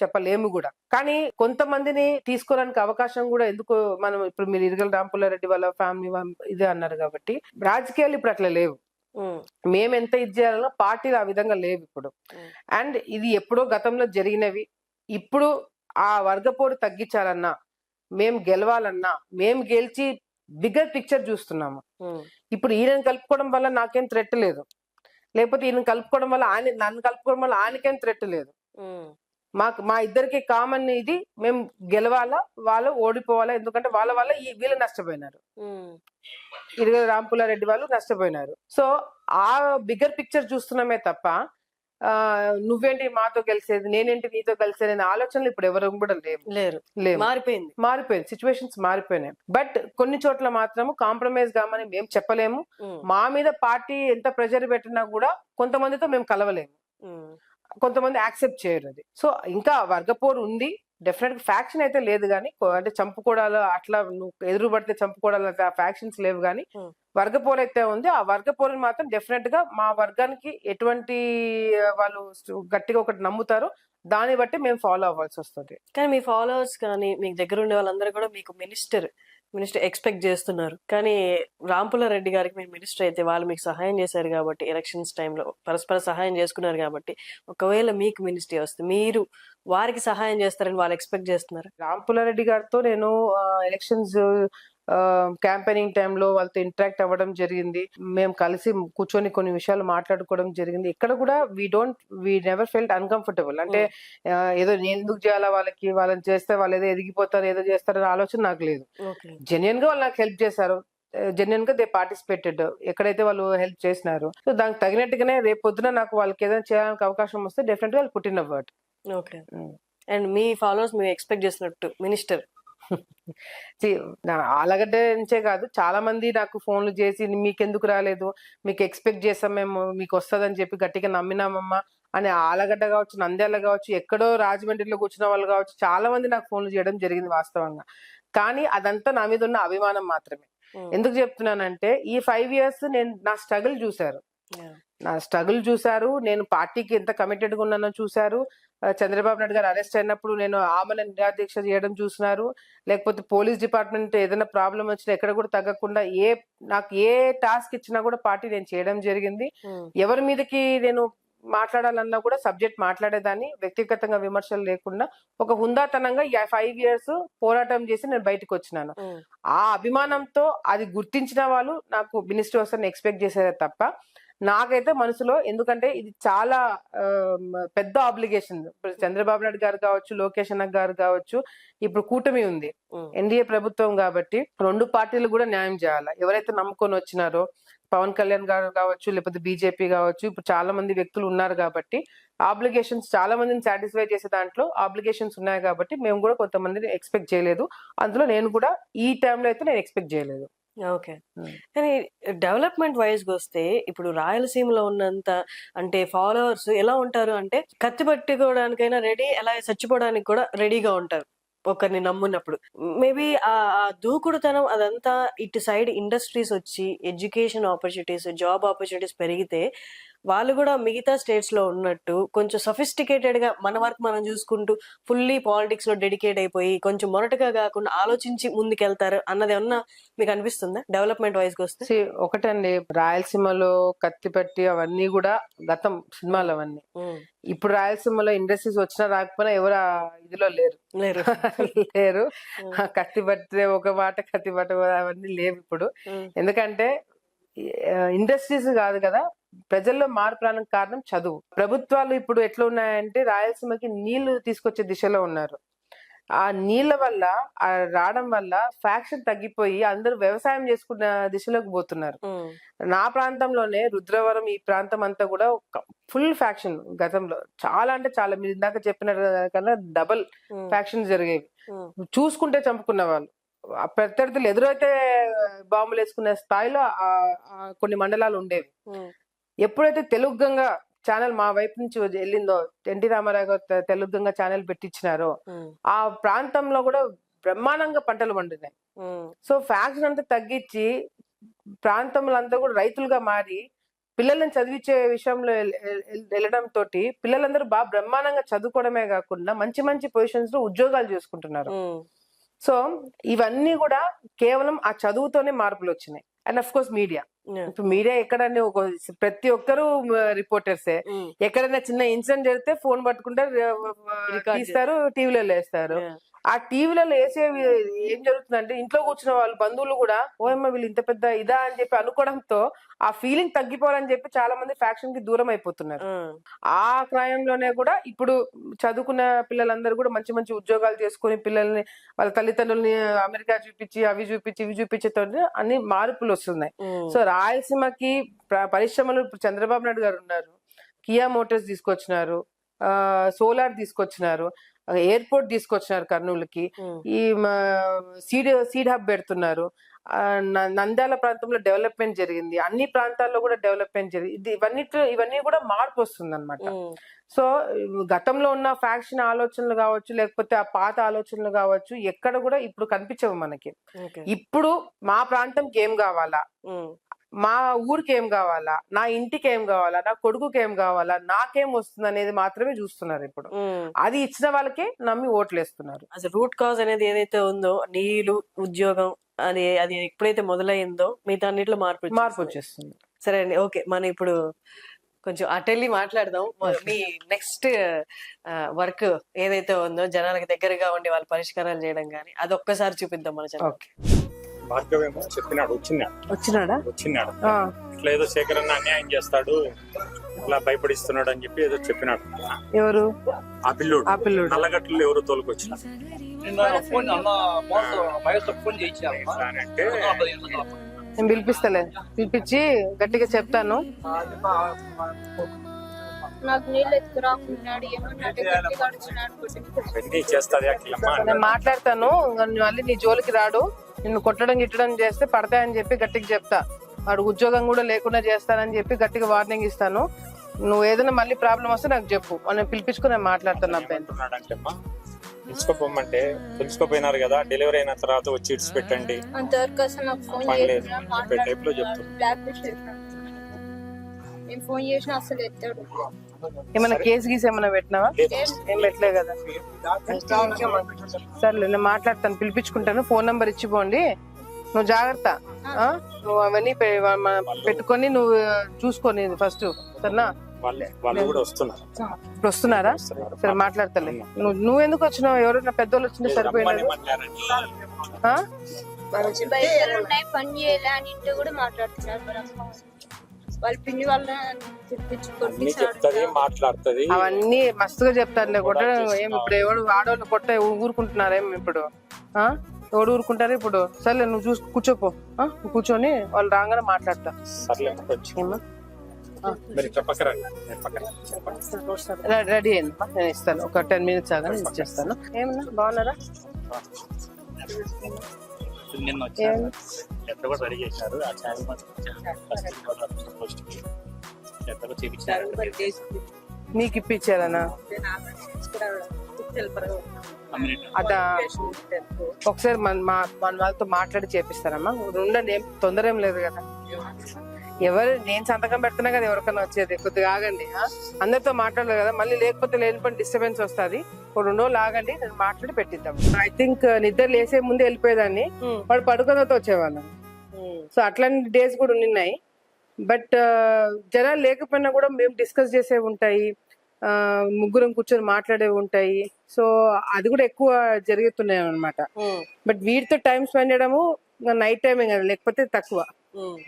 చెప్పలేము కూడా. కానీ కొంతమందిని తీసుకోవడానికి అవకాశం కూడా ఎందుకు, మనం ఇప్పుడు మీరు ఇరగల రాంపుల్లారెడ్డి వాళ్ళ ఫ్యామిలీ ఇదే అన్నారు కాబట్టి, రాజకీయాలు ఇప్పుడు అట్లా లేవు. మేము ఎంత ఇది చేయాలన్నా పార్టీలు ఆ విధంగా లేవు ఇప్పుడు. అండ్ ఇది ఎప్పుడో గతంలో జరిగినవి. ఇప్పుడు ఆ వర్గపోరు తగ్గించాలన్నా, మేము గెలవాలన్నా, మేము గెలిచి బిగ్గర్ పిక్చర్ చూస్తున్నాము. ఇప్పుడు ఈయనను కలుపుకోవడం వల్ల నాకేం థ్రెట్ లేదు, లేకపోతే ఈయన కలుపుకోవడం వల్ల నన్ను కలుపుకోవడం వల్ల ఆయనకేం థ్రెట్ లేదు. మా ఇద్దరికి కామన్ ఇది, మేము గెలవాలా, వాళ్ళు ఓడిపోవాలా. ఎందుకంటే వాళ్ళ వల్ల వీళ్ళు నష్టపోయినారు, ఇరగల రాంపుల్లారెడ్డి వాళ్ళు నష్టపోయినారు. సో ఆ బిగ్గర్ పిక్చర్ చూస్తున్నామే తప్ప నువ్వేంటి మాతో కలిసేది, నేనేంటి నీతో కలిసేది అనే ఆలోచనలు ఇప్పుడు ఎవరు కూడా లేరు. మారిపోయింది, సిచ్యువేషన్స్ మారిపోయినాయి. బట్ కొన్ని చోట్ల మాత్రం కాంప్రమైజ్ కామని మేము చెప్పలేము. మా మీద పార్టీ ఎంత ప్రెషర్ పెట్టినా కూడా కొంతమందితో మేము కలవలేము, కొంతమంది యాక్సెప్ట్ చేయరు అది. సో ఇంకా వర్గపోరు ఉంది, డెఫినెట్ ఫ్యాక్షన్ అయితే లేదు. కానీ అంటే చంపుకోవడాలు అట్లా ఎదురు పడితే చంపుకోవడాలు ఫ్యాక్షన్స్ లేవు. కానీ వర్గపోరు అయితే ఉంది. ఆ వర్గపోరుని మాత్రం డెఫినెట్ గా మా వర్గానికి ఎటువంటి వాళ్ళు గట్టిగా ఒకటి నమ్ముతారో దాన్ని బట్టి మేము ఫాలో అవ్వాల్సి వస్తుంది. కానీ మీ ఫాలోవర్స్ కానీ మీకు దగ్గర ఉండే వాళ్ళందరూ కూడా మీకు మినిస్టర్ ఎక్స్పెక్ట్ చేస్తున్నారు. కానీ రాంపుల్లారెడ్డి గారికి మీరు మినిస్టర్ అయితే వాళ్ళు మీకు సహాయం చేశారు కాబట్టి, ఎలక్షన్స్ టైంలో పరస్పర సహాయం చేసుకున్నారు కాబట్టి, ఒకవేళ మీకు మినిస్ట్రీ వస్తే మీరు వారికి సహాయం చేస్తారని వాళ్ళు ఎక్స్పెక్ట్ చేస్తున్నారు. రాంపుల్లారెడ్డి గారితో నేను ఎలక్షన్స్ క్యాంపెయినింగ్ టైంలో వాళ్ళతో ఇంటరాక్ట్ అవ్వడం జరిగింది. మేము కలిసి కూర్చొని కొన్ని విషయాలు మాట్లాడుకోవడం జరిగింది. ఇక్కడ కూడా వీ నెవర్ ఫెల్ట్ అన్కంఫర్టబుల్. అంటే ఏదో నేను ఎందుకు చేయాలా, వాళ్ళని చేస్తే వాళ్ళు ఏదో ఎదిగిపోతారు, ఏదో చేస్తారనే ఆలోచన నాకు లేదు. జెన్యున్ గా వాళ్ళు నాకు హెల్ప్ చేశారు, జెన్యున్ గా దే పార్టిసిపేటెడ్. ఎక్కడైతే వాళ్ళు హెల్ప్ చేసినారు, సో దానికి తగినట్టుగానే రేపు పొద్దున నాకు వాళ్ళకి ఏదైనా చేయడానికి అవకాశం వస్తే డెఫినెట్ గా వాళ్ళు పుట్టిన word. Okay. And me followers మీరు ఎక్స్పెక్ట్ చేసినట్టు మినిస్టర్ ఆలగడ్డ నుంచే కాదు, చాలా మంది నాకు ఫోన్లు చేసి మీకెందుకు రాలేదు, మీకు ఎక్స్పెక్ట్ చేసాం మేము, మీకు వస్తుందని చెప్పి గట్టిగా నమ్మినామమ్మా అని ఆలగడ్డ కావచ్చు, నంద్యాల కావచ్చు, ఎక్కడో రాజమండ్రిలో కూర్చున్న వాళ్ళు కావచ్చు, చాలా మంది నాకు ఫోన్లు చేయడం జరిగింది వాస్తవంగా. కానీ అదంతా నా మీద ఉన్న అభిమానం మాత్రమే. ఎందుకు చెప్తున్నానంటే ఈ 5 years నేను నా స్ట్రగుల్ చూశారు, నేను పార్టీకి ఎంత కమిటెడ్ గా ఉన్నానో చూశారు. చంద్రబాబు నాయుడు గారు అరెస్ట్ అయినప్పుడు నేను ఆమెను నిరాదీక్ష చేయడం చూసినారు. లేకపోతే పోలీస్ డిపార్ట్మెంట్ ఏదైనా ప్రాబ్లం వచ్చినా ఎక్కడ కూడా తగ్గకుండా నాకు ఏ టాస్క్ ఇచ్చినా కూడా పార్టీ నేను చేయడం జరిగింది. ఎవరి మీదకి నేను మాట్లాడాలన్నా కూడా సబ్జెక్ట్ మాట్లాడేదాన్ని, వ్యక్తిగతంగా విమర్శలు లేకుండా ఒక హుందాతనంగా 5 years పోరాటం చేసి నేను బయటకు వచ్చినాను. ఆ అభిమానంతో అది గుర్తించిన వాళ్ళు నాకు మినిస్టర్ వస్తారని ఎక్స్పెక్ట్ చేసేదే తప్ప నాకైతే మనసులో, ఎందుకంటే ఇది చాలా పెద్ద ఆబ్లిగేషన్. ఇప్పుడు చంద్రబాబు నాయుడు గారు కావచ్చు, లోకేష్ అన్న గారు కావచ్చు, ఇప్పుడు కూటమి ఉంది, ఎన్డీఏ ప్రభుత్వం కాబట్టి 2 పార్టీలు కూడా న్యాయం చేయాలి. ఎవరైతే నమ్ముకొని వచ్చినారో పవన్ కళ్యాణ్ గారు కావచ్చు, లేకపోతే బీజేపీ కావచ్చు, ఇప్పుడు చాలా మంది వ్యక్తులు ఉన్నారు కాబట్టి ఆబ్లిగేషన్స్ చాలా మందిని సాటిస్ఫై చేసే దాంట్లో ఆబ్లిగేషన్స్ ఉన్నాయి. కాబట్టి మేము కూడా కొంతమందిని ఎక్స్పెక్ట్ చేయలేదు, అందులో నేను కూడా ఈ టైంలో అయితే నేను ఎక్స్పెక్ట్ చేయలేదు. ఓకే. కానీ డెవలప్మెంట్ వైజ్ గా వస్తే ఇప్పుడు రాయలసీమలో ఉన్నంత అంటే ఫాలోవర్స్ ఎలా ఉంటారు అంటే కత్తి పట్టుకోవడానికైనా రెడీ, అలాగే చచ్చిపోవడానికి కూడా రెడీగా ఉంటారు ఒకరిని నమ్మున్నప్పుడు. మేబీ ఆ దూకుడుతనం అదంతా ఇటు సైడ్ ఇండస్ట్రీస్ వచ్చి ఎడ్యుకేషన్ ఆపర్చునిటీస్, జాబ్ ఆపర్చునిటీస్ పెరిగితే వాళ్ళు కూడా మిగతా స్టేట్స్ లో ఉన్నట్టు కొంచెం సఫిస్టికేటెడ్ గా మన వర్క్ మనం చూసుకుంటూ ఫుల్లీ పాలిటిక్స్ లో డెడికేట్ అయిపోయి కొంచెం మొరటగా కాకుండా ఆలోచించి ముందుకెళ్తారు అన్నది ఏమన్నా మీకు అనిపిస్తుందా డెవలప్మెంట్ వైజ్ గా వస్తే? ఒకటండి, రాయలసీమలో కత్తిపట్టి అవన్నీ కూడా గతం సినిమాలు అవన్నీ. ఇప్పుడు రాయలసీమలో ఇండస్ట్రీస్ వచ్చినా రాకపోయినా ఎవరు ఇదిలో లేరు. కత్తిపట్టే ఒక మాట, కత్తిపట్ట అవన్నీ లేవు ఇప్పుడు. ఎందుకంటే ఇండస్ట్రీస్ కాదు కదా, ప్రజల్లో మార్పు రావడానికి కారణం చదువు. ప్రభుత్వాలు ఇప్పుడు ఎట్లా ఉన్నాయంటే రాయలసీమకి నీళ్లు తీసుకొచ్చే దిశలో ఉన్నారు. ఆ నీళ్ల వల్ల రావడం వల్ల ఫ్యాక్షన్ తగ్గిపోయి అందరూ వ్యవసాయం చేసుకున్న దిశలోకి పోతున్నారు. నా ప్రాంతంలోనే రుద్రవరం, ఈ ప్రాంతం అంతా కూడా ఫుల్ ఫ్యాక్షన్ గతంలో చాలా, అంటే చాలా, మీరు ఇందాక చెప్పిన కన్నా డబల్ ఫ్యాక్షన్ జరిగేవి. చూసుకుంటే చంపుకున్న వాళ్ళు, ప్రత్యర్థులు ఎదురైతే బాంబులు వేసుకునే స్థాయిలో కొన్ని మండలాలు ఉండేవి. ఎప్పుడైతే తెలుగు గంగ ఛానల్ మా వైపు నుంచి వెళ్ళిందో, ఎన్టీ రామారావు గారు తెలుగు గంగ ఛానల్ పెట్టించినారో, ఆ ప్రాంతంలో కూడా బ్రహ్మాండంగా పంటలు పండున్నాయి. సో ఫ్యాక్షన్ అంతా తగ్గించి ప్రాంతంలో అంతా కూడా రైతులుగా మారి పిల్లల్ని చదివించే విషయంలో వెళ్ళడం తోటి పిల్లలందరూ బాగా బ్రహ్మాండంగా చదువుకోవడమే కాకుండా మంచి మంచి పొజిషన్స్ లో ఉద్యోగాలు చేసుకుంటున్నారు. సో ఇవన్నీ కూడా కేవలం ఆ చదువుతోనే మార్పులు వచ్చినాయి. అండ్ అఫ్ కోర్స్ మీడియా, ఇప్పుడు మీడియా ఎక్కడన్నా ప్రతి ఒక్కరు రిపోర్టర్సే. ఎక్కడైనా చిన్న ఇన్సిడెంట్ జరిగితే ఫోన్ పట్టుకుంటారు, తీస్తారు, టీవీలలో వేస్తారు. ఆ టీవీలలో వేసే ఏం జరుగుతుందంటే ఇంట్లో కూర్చున్న వాళ్ళు బంధువులు కూడా ఓయమ్మ వీళ్ళు ఇంత పెద్ద ఇదా అని చెప్పి అనుకోవడంతో ఆ ఫీలింగ్ తగ్గిపోవాలని చెప్పి చాలా మంది ఫ్యాక్షన్ కి దూరం అయిపోతున్నారు. ఆ క్రయంలోనే కూడా ఇప్పుడు చదువుకున్న పిల్లలందరూ కూడా మంచి మంచి ఉద్యోగాలు చేసుకుని పిల్లల్ని వాళ్ళ తల్లిదండ్రుల్ని అమెరికా చూపించి అవి చూపించి ఇవి చూపించేతో అన్ని మార్పులు వస్తున్నాయి. సో రాయలసీమకి పరిశ్రమలు ఇప్పుడు చంద్రబాబు నాయుడు గారు ఉన్నారు, కియా మోటార్స్ తీసుకొచ్చినారు, సోలార్ తీసుకొచ్చినారు, ఎయిర్పోర్ట్ తీసుకొచ్చినారు కర్నూలుకి, ఈ సీడ్ హబ్ పెడుతున్నారు. నంద్యాల ప్రాంతంలో డెవలప్మెంట్ జరిగింది, అన్ని ప్రాంతాల్లో కూడా డెవలప్మెంట్ జరిగింది. ఇవన్నీ కూడా మార్పు వస్తుంది అనమాట. సో గతంలో ఉన్న ఫ్యాక్షన్ ఆలోచనలు కావచ్చు, లేకపోతే ఆ పాత ఆలోచనలు కావచ్చు, ఎక్కడ కూడా ఇప్పుడు కనిపించవు మనకి. ఇప్పుడు మా ప్రాంతంకి ఏం కావాలా, మా ఊరికి ఏం కావాలా, నా ఇంటికి ఏం కావాలా, నా కొడుకుకి ఏం కావాలా, నాకేం వస్తుంది అనేది మాత్రమే చూస్తున్నారు ఇప్పుడు. అది ఇచ్చిన వాళ్ళకే నమ్మి ఓట్లు వేస్తున్నారు. అసలు రూట్ కాజ్ అనేది ఏదైతే ఉందో, నీళ్లు, ఉద్యోగం అది ఎప్పుడైతే మొదలైందో మిగతా అన్నిట్లో మార్పు వచ్చేస్తుంది. సరే అండి, ఓకే. మనం ఇప్పుడు కొంచెం అటెళ్ళి మాట్లాడదాం. మీ నెక్స్ట్ వర్క్ ఏదైతే ఉందో జనాలకు దగ్గరగా ఉండి వాళ్ళ పరిష్కారాలు చేయడం కానీ అది ఒక్కసారి చూపిద్దాం మన ఛానల్. ఓకే. భార్గవేమో చెప్పినాడు, వచ్చినాడు ఇట్లా ఏదో శేఖరన్న అన్యాయం చేస్తాడు, ఇట్లా భయపడిస్తున్నాడు అని చెప్పి ఏదో చెప్పినాడు. ఎవరు? ఆ పిల్లోడు నల్లగట్లు ఎవరు తోలుకొచ్చిన అంటే నేను పిలిపిస్తలే, పిలిపించి గట్టిగా చెప్తాను. నేను మాట్లాడతాను, మళ్ళీ నీ జోలికి రాడు, నిన్ను కొట్టడం గిట్టడం చేస్తే పడతాయని చెప్పి గట్టిగా చెప్తా. వాడు ఉద్యోగం కూడా లేకుండా చేస్తానని చెప్పి గట్టిగా వార్నింగ్ ఇస్తాను. నువ్వు ఏదైనా మళ్ళీ ప్రాబ్లం వస్తే నాకు చెప్పు, నేను పిలిపించుకుని నేను మాట్లాడుతాను. తెలుసుకోపోమంటే తెలుసుకోపోయినారు కదా, డెలివరీ అయిన తర్వాత వచ్చి ఇడ్స్ పెట్టండి టైప్ లో ఏమైనా కేసు గీసి ఏమైనా పెట్టినావా? ఏం పెట్టలే కదా. సర్లే నేను మాట్లాడతాను, పిలిపించుకుంటాను. Phone number ఇచ్చిపోండి. నువ్వు జాగ్రత్త, నువ్వు అవన్నీ పెట్టుకొని నువ్వు చూసుకోని ఫస్ట్, సరేనా? ఇప్పుడు వస్తున్నారా? సరే మాట్లాడతలే. నువ్వెందుకు వచ్చినావు? ఎవరైనా పెద్దోళ్ళు వచ్చినా సరిపోయినా అవన్నీ మస్తుగా చెప్తారులే. కూడా ఏం ఇప్పుడు ఎవడు ఆడవాళ్ళు కొట్ట ఊరుకుంటున్నారేం ఇప్పుడు? ఎవడు ఊరుకుంటారు ఇప్పుడు? సర్లే నువ్వు చూసి కూర్చోపో, కూర్చొని వాళ్ళు రాగానే మాట్లాడతా. రెడీ అయింది, నేను ఇస్తాను. ఒక 10 minutes ఆగానే ఇచ్చేస్తాను. ఏమన్నా బాగున్నారా? నీకు ఇప్పించారనా? అదా ఒకసారి మన వాళ్ళతో మాట్లాడి చేపిస్తారమ్మా. ఉండండి, ఏం తొందర ఏం లేదు కదా. ఎవరు నేను సంతకం పెడుతున్నా కదా ఎవరికైనా వచ్చేది. కొద్దిగా ఆగండి, అందరితో మాట్లాడలేదు కదా, మళ్ళీ లేకపోతే లేనిపోయిన డిస్టర్బెన్స్ వస్తుంది. ఒక 2 రోజులు ఆగండి, నేను మాట్లాడి పెట్టిద్దాం. ఐ థింక్ నిద్ర లేసే ముందే వెళ్ళిపోయేదాన్ని, వాడు పడుకున్నతో వచ్చేవాళ్ళం. సో అట్లాంటి డేస్ కూడా ఉన్నాయి. బట్ జనాలు లేకపోయినా కూడా మేము డిస్కస్ చేసేవి ఉంటాయి, ముగ్గురం కూర్చొని మాట్లాడేవి ఉంటాయి. సో అది కూడా ఎక్కువ జరుగుతున్నాయి అనమాట. బట్ వీటితో టైం స్పెండ్ చేయడము నైట్ టైమే కదా, లేకపోతే తక్కువ.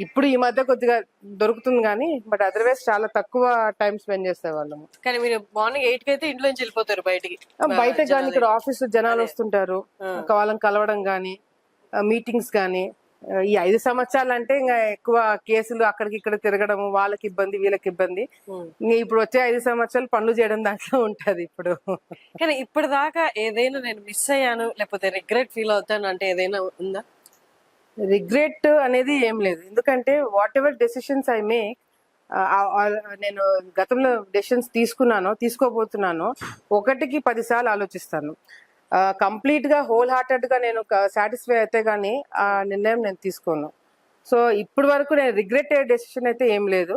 ఇప్పుడు ఈ మధ్య కొద్దిగా దొరుకుతుంది కానీ, బట్ అదర్వైజ్ చాలా తక్కువ టైం స్పెండ్ చేసే వాళ్ళము. కానీ మీరు మార్నింగ్ 8 కి అయితే ఇంట్లో నుంచి వెళ్ళిపోతారు బయటికి. బయట కానీ ఇక్కడ ఆఫీస్ జనాలు వస్తుంటారు, వాళ్ళని కలవడం కానీ, మీటింగ్స్ కానీ. ఈ 5 సంవత్సరాలు అంటే ఇంకా ఎక్కువ కేసులు అక్కడికి ఇక్కడ తిరగడం, వాళ్ళకి ఇబ్బంది వీళ్ళకి ఇబ్బంది. ఇప్పుడు వచ్చే 5 సంవత్సరాలు పనులు చేయడం దాంట్లో ఉంటది ఇప్పుడు. కానీ ఇప్పటిదాకా ఏదైనా నేను మిస్ అయ్యాను లేకపోతే రిగ్రెట్ ఫీల్ అవుతాను అంటే ఏదైనా ఉందా? రిగ్రెట్ అనేది ఏం లేదు, ఎందుకంటే what ever decisions I make నేను గతంలో డెసిషన్స్ తీసుకోబోతున్నాను, 1కి 10 సార్లు ఆలోచిస్తాను. కంప్లీట్ గా హోల్ హార్టెడ్ గా నేను సాటిస్ఫై అయితే గానీ ఆ నిర్ణయం నేను తీసుకోను. సో ఇప్పటి వరకు నేను రిగ్రెట్ అయ్యే డెసిషన్ అయితే ఏం లేదు.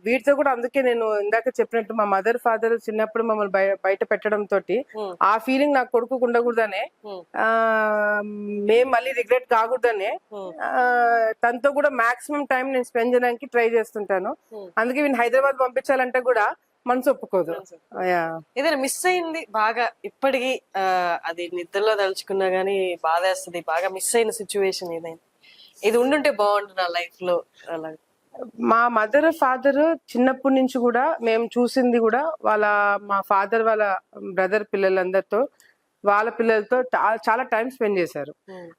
వీటితో కూడా అందుకే నేను ఇందాక చెప్పినట్టు మా మదర్ ఫాదర్ చిన్నప్పుడు మమ్మల్ని బయట పెట్టడం తోటి ఆ ఫీలింగ్ నాకు కొడుకు ఉండకూడదనే, మేము మళ్ళీ రిగ్రెట్ కాకూడదనే తనతో కూడా మాక్సిమం టైం నేను స్పెండ్ చేయడానికి ట్రై చేస్తుంటాను. అందుకే వీళ్ళు హైదరాబాద్ పంపించాలంటే కూడా మనసు ఒప్పుకోదు. ఏదైనా మిస్ అయింది బాగా ఇప్పటికి, అది నిద్రలో తలుచుకున్నా గానీ బాధేస్తుంది, బాగా మిస్ అయిన సిచ్యువేషన్ ఏదైనా ఇది ఉండుంటే బాగుంటుంది నా లైఫ్ లో అలా? మా మదర్ ఫాదర్ చిన్నప్పటి నుంచి కూడా మేము చూసింది కూడా మా ఫాదర్ వాళ్ళ బ్రదర్ పిల్లలందరితో, వాళ్ళ పిల్లలతో చాలా టైం స్పెండ్ చేశారు.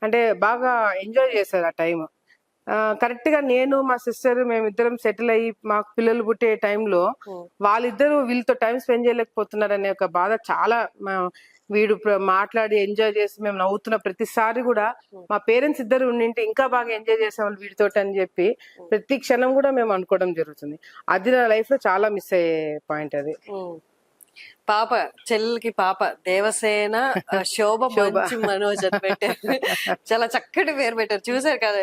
అంటే బాగా ఎంజాయ్ చేశారు ఆ టైం. కరెక్ట్ గా నేను మా సిస్టర్ మేమిద్దరం సెటిల్ అయ్యి మాకు పిల్లలు పుట్టే టైంలో వాళ్ళిద్దరూ వీళ్ళతో టైం స్పెండ్ చేయలేకపోతున్నారు అనే ఒక బాధ చాలా. వీడు మాట్లాడి ఎంజాయ్ చేసి మేము నవ్వుతున్న ప్రతిసారి కూడా మా పేరెంట్స్ ఇద్దరు ఉండింటే ఇంకా బాగా ఎంజాయ్ చేసేవాళ్ళు వీడితోటి అని చెప్పి ప్రతి క్షణం కూడా మేము అనుకోవడం జరుగుతుంది. అది నా లైఫ్ లో చాలా మిస్ అయ్యే పాయింట్ అది. పాప చెల్లెలకి పాప దేవసేన శోభ మంచి మనోజ్ అని పెట్టారు, చాలా చక్కటి పేరు పెట్టారు. చూసారు కదా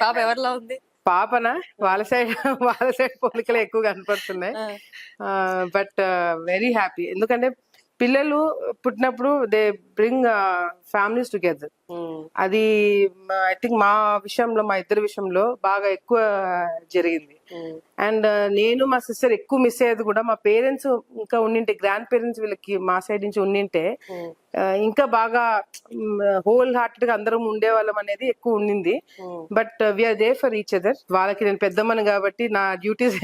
పాప ఎవరిలా ఉంది? పాపనా వాళ్ళ సైడ్ పోలికలు ఎక్కువ కనపడుతున్నాయి. బట్ వెరీ హ్యాపీ, ఎందుకంటే పిల్లలు పుట్టినప్పుడు దే బ్రింగ్ ఫ్యామిలీస్ టుగెదర్. అది ఐ థింక్ మా ఇద్దరి విషయంలో బాగా ఎక్కువ జరిగింది. అండ్ నేను మా సిస్టర్ ఎక్కువ మిస్ అయ్యేది కూడా మా పేరెంట్స్ ఇంకా ఉండింటే, గ్రాండ్ పేరెంట్స్ వీళ్ళకి మా సైడ్ నుంచి ఉండింటే ఇంకా బాగా హోల్ హార్టెడ్ గా అందరం ఉండేవాళ్ళం అనేది ఎక్కువ ఉండింది. But we're there for each other. వాళ్ళకి నేను పెద్దమ్మని కాబట్టి నా డ్యూటీస్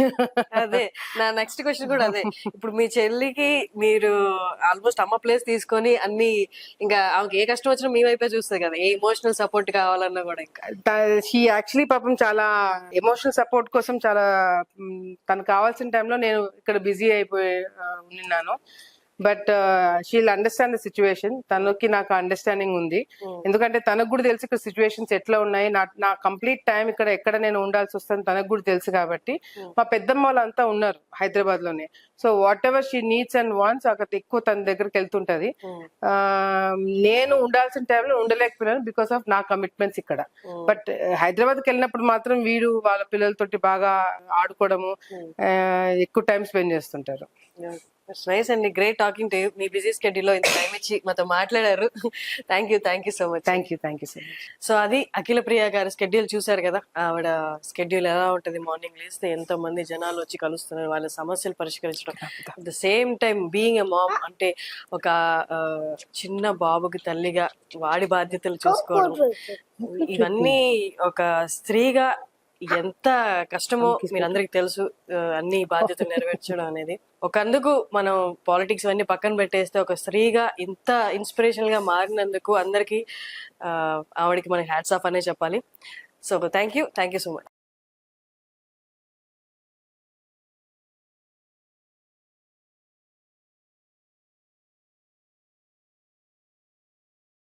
అదే. నా నెక్స్ట్ క్వశ్చన్ కూడా అదే. ఇప్పుడు మీ చెల్లికి మీరు ఆల్మోస్ట్ అమ్మ ప్లేస్ తీసుకొని అన్ని, ఇంకా ఆమెకి ఏ కష్టం వచ్చినా మీ వైపే చూస్తుంది కదా, ఏ ఎమోషనల్ సపోర్ట్ కావాలన్నా కూడా. ఇంకా షీ యాక్చువల్లీ పాపం చాలా ఎమోషనల్ సపోర్ట్ కోసం చాలా తనకు కావాల్సిన టైంలో నేను ఇక్కడ బిజీ అయిపోయి ఉన్నాను. But she'll understand the situation. తనకి నాకు అండర్స్టాండింగ్ ఉంది, ఎందుకంటే తనకు కూడా తెలుసు ఇక్కడ సిచ్యువేషన్స్ ఎట్లా ఉన్నాయి. నా కంప్లీట్ టైం ఎక్కడ నేను ఉండాల్సి వస్తుంది తనకు కూడా తెలుసు. కాబట్టి మా పెద్దమ్మ వాళ్ళంతా ఉన్నారు హైదరాబాద్ లోనే. So what ever she needs and wants అక్కడ ఎక్కువ తన దగ్గరికి వెళ్తుంటది. నేను ఉండాల్సిన టైంలో ఉండలేకపోయినాను బికాస్ ఆఫ్ నా కమిట్మెంట్స్ ఇక్కడ. బట్ హైదరాబాద్కి వెళ్ళినప్పుడు మాత్రం వీడు వాళ్ళ పిల్లలతోటి బాగా ఆడుకోవడము, ఎక్కువ టైం స్పెండ్ చేస్తుంటారు. నైస్ అండి, great talking to you. Me busy schedule లో ఇంత టైం ఇచ్చి మాతో మాట్లాడారు. Thank you so much. Thank you so much. So అది అఖిల ప్రియ గారి స్కెడ్యూల్ చూసారు కదా. ఆవిడ స్కెడ్యూల్ ఎలా ఉంటది, మార్నింగ్ లేస్తే ఎంతో మంది జనాలు వచ్చి కలుస్తున్నారు, వాళ్ళ సమస్యలు పరిష్కరించడం, at the same time being a mom, అంటే ఒక చిన్న బాబుకి తల్లిగా వాడి బాధ్యతలు చూసుకోవడం, ఇవన్నీ ఒక స్త్రీగా ఎంత కష్టమో మీరందరికి తెలుసు. అన్ని బాధ్యతలు నెరవేర్చడం అనేది ఒకందుకు మనం పాలిటిక్స్ అన్ని పక్కన పెట్టేస్తే ఒక స్త్రీగా ఇంత ఇన్స్పిరేషన్ గా మారినందుకు అందరికి ఆవిడకి మనకి హ్యాట్స్ ఆఫ్ అనే చెప్పాలి. So thank you so much.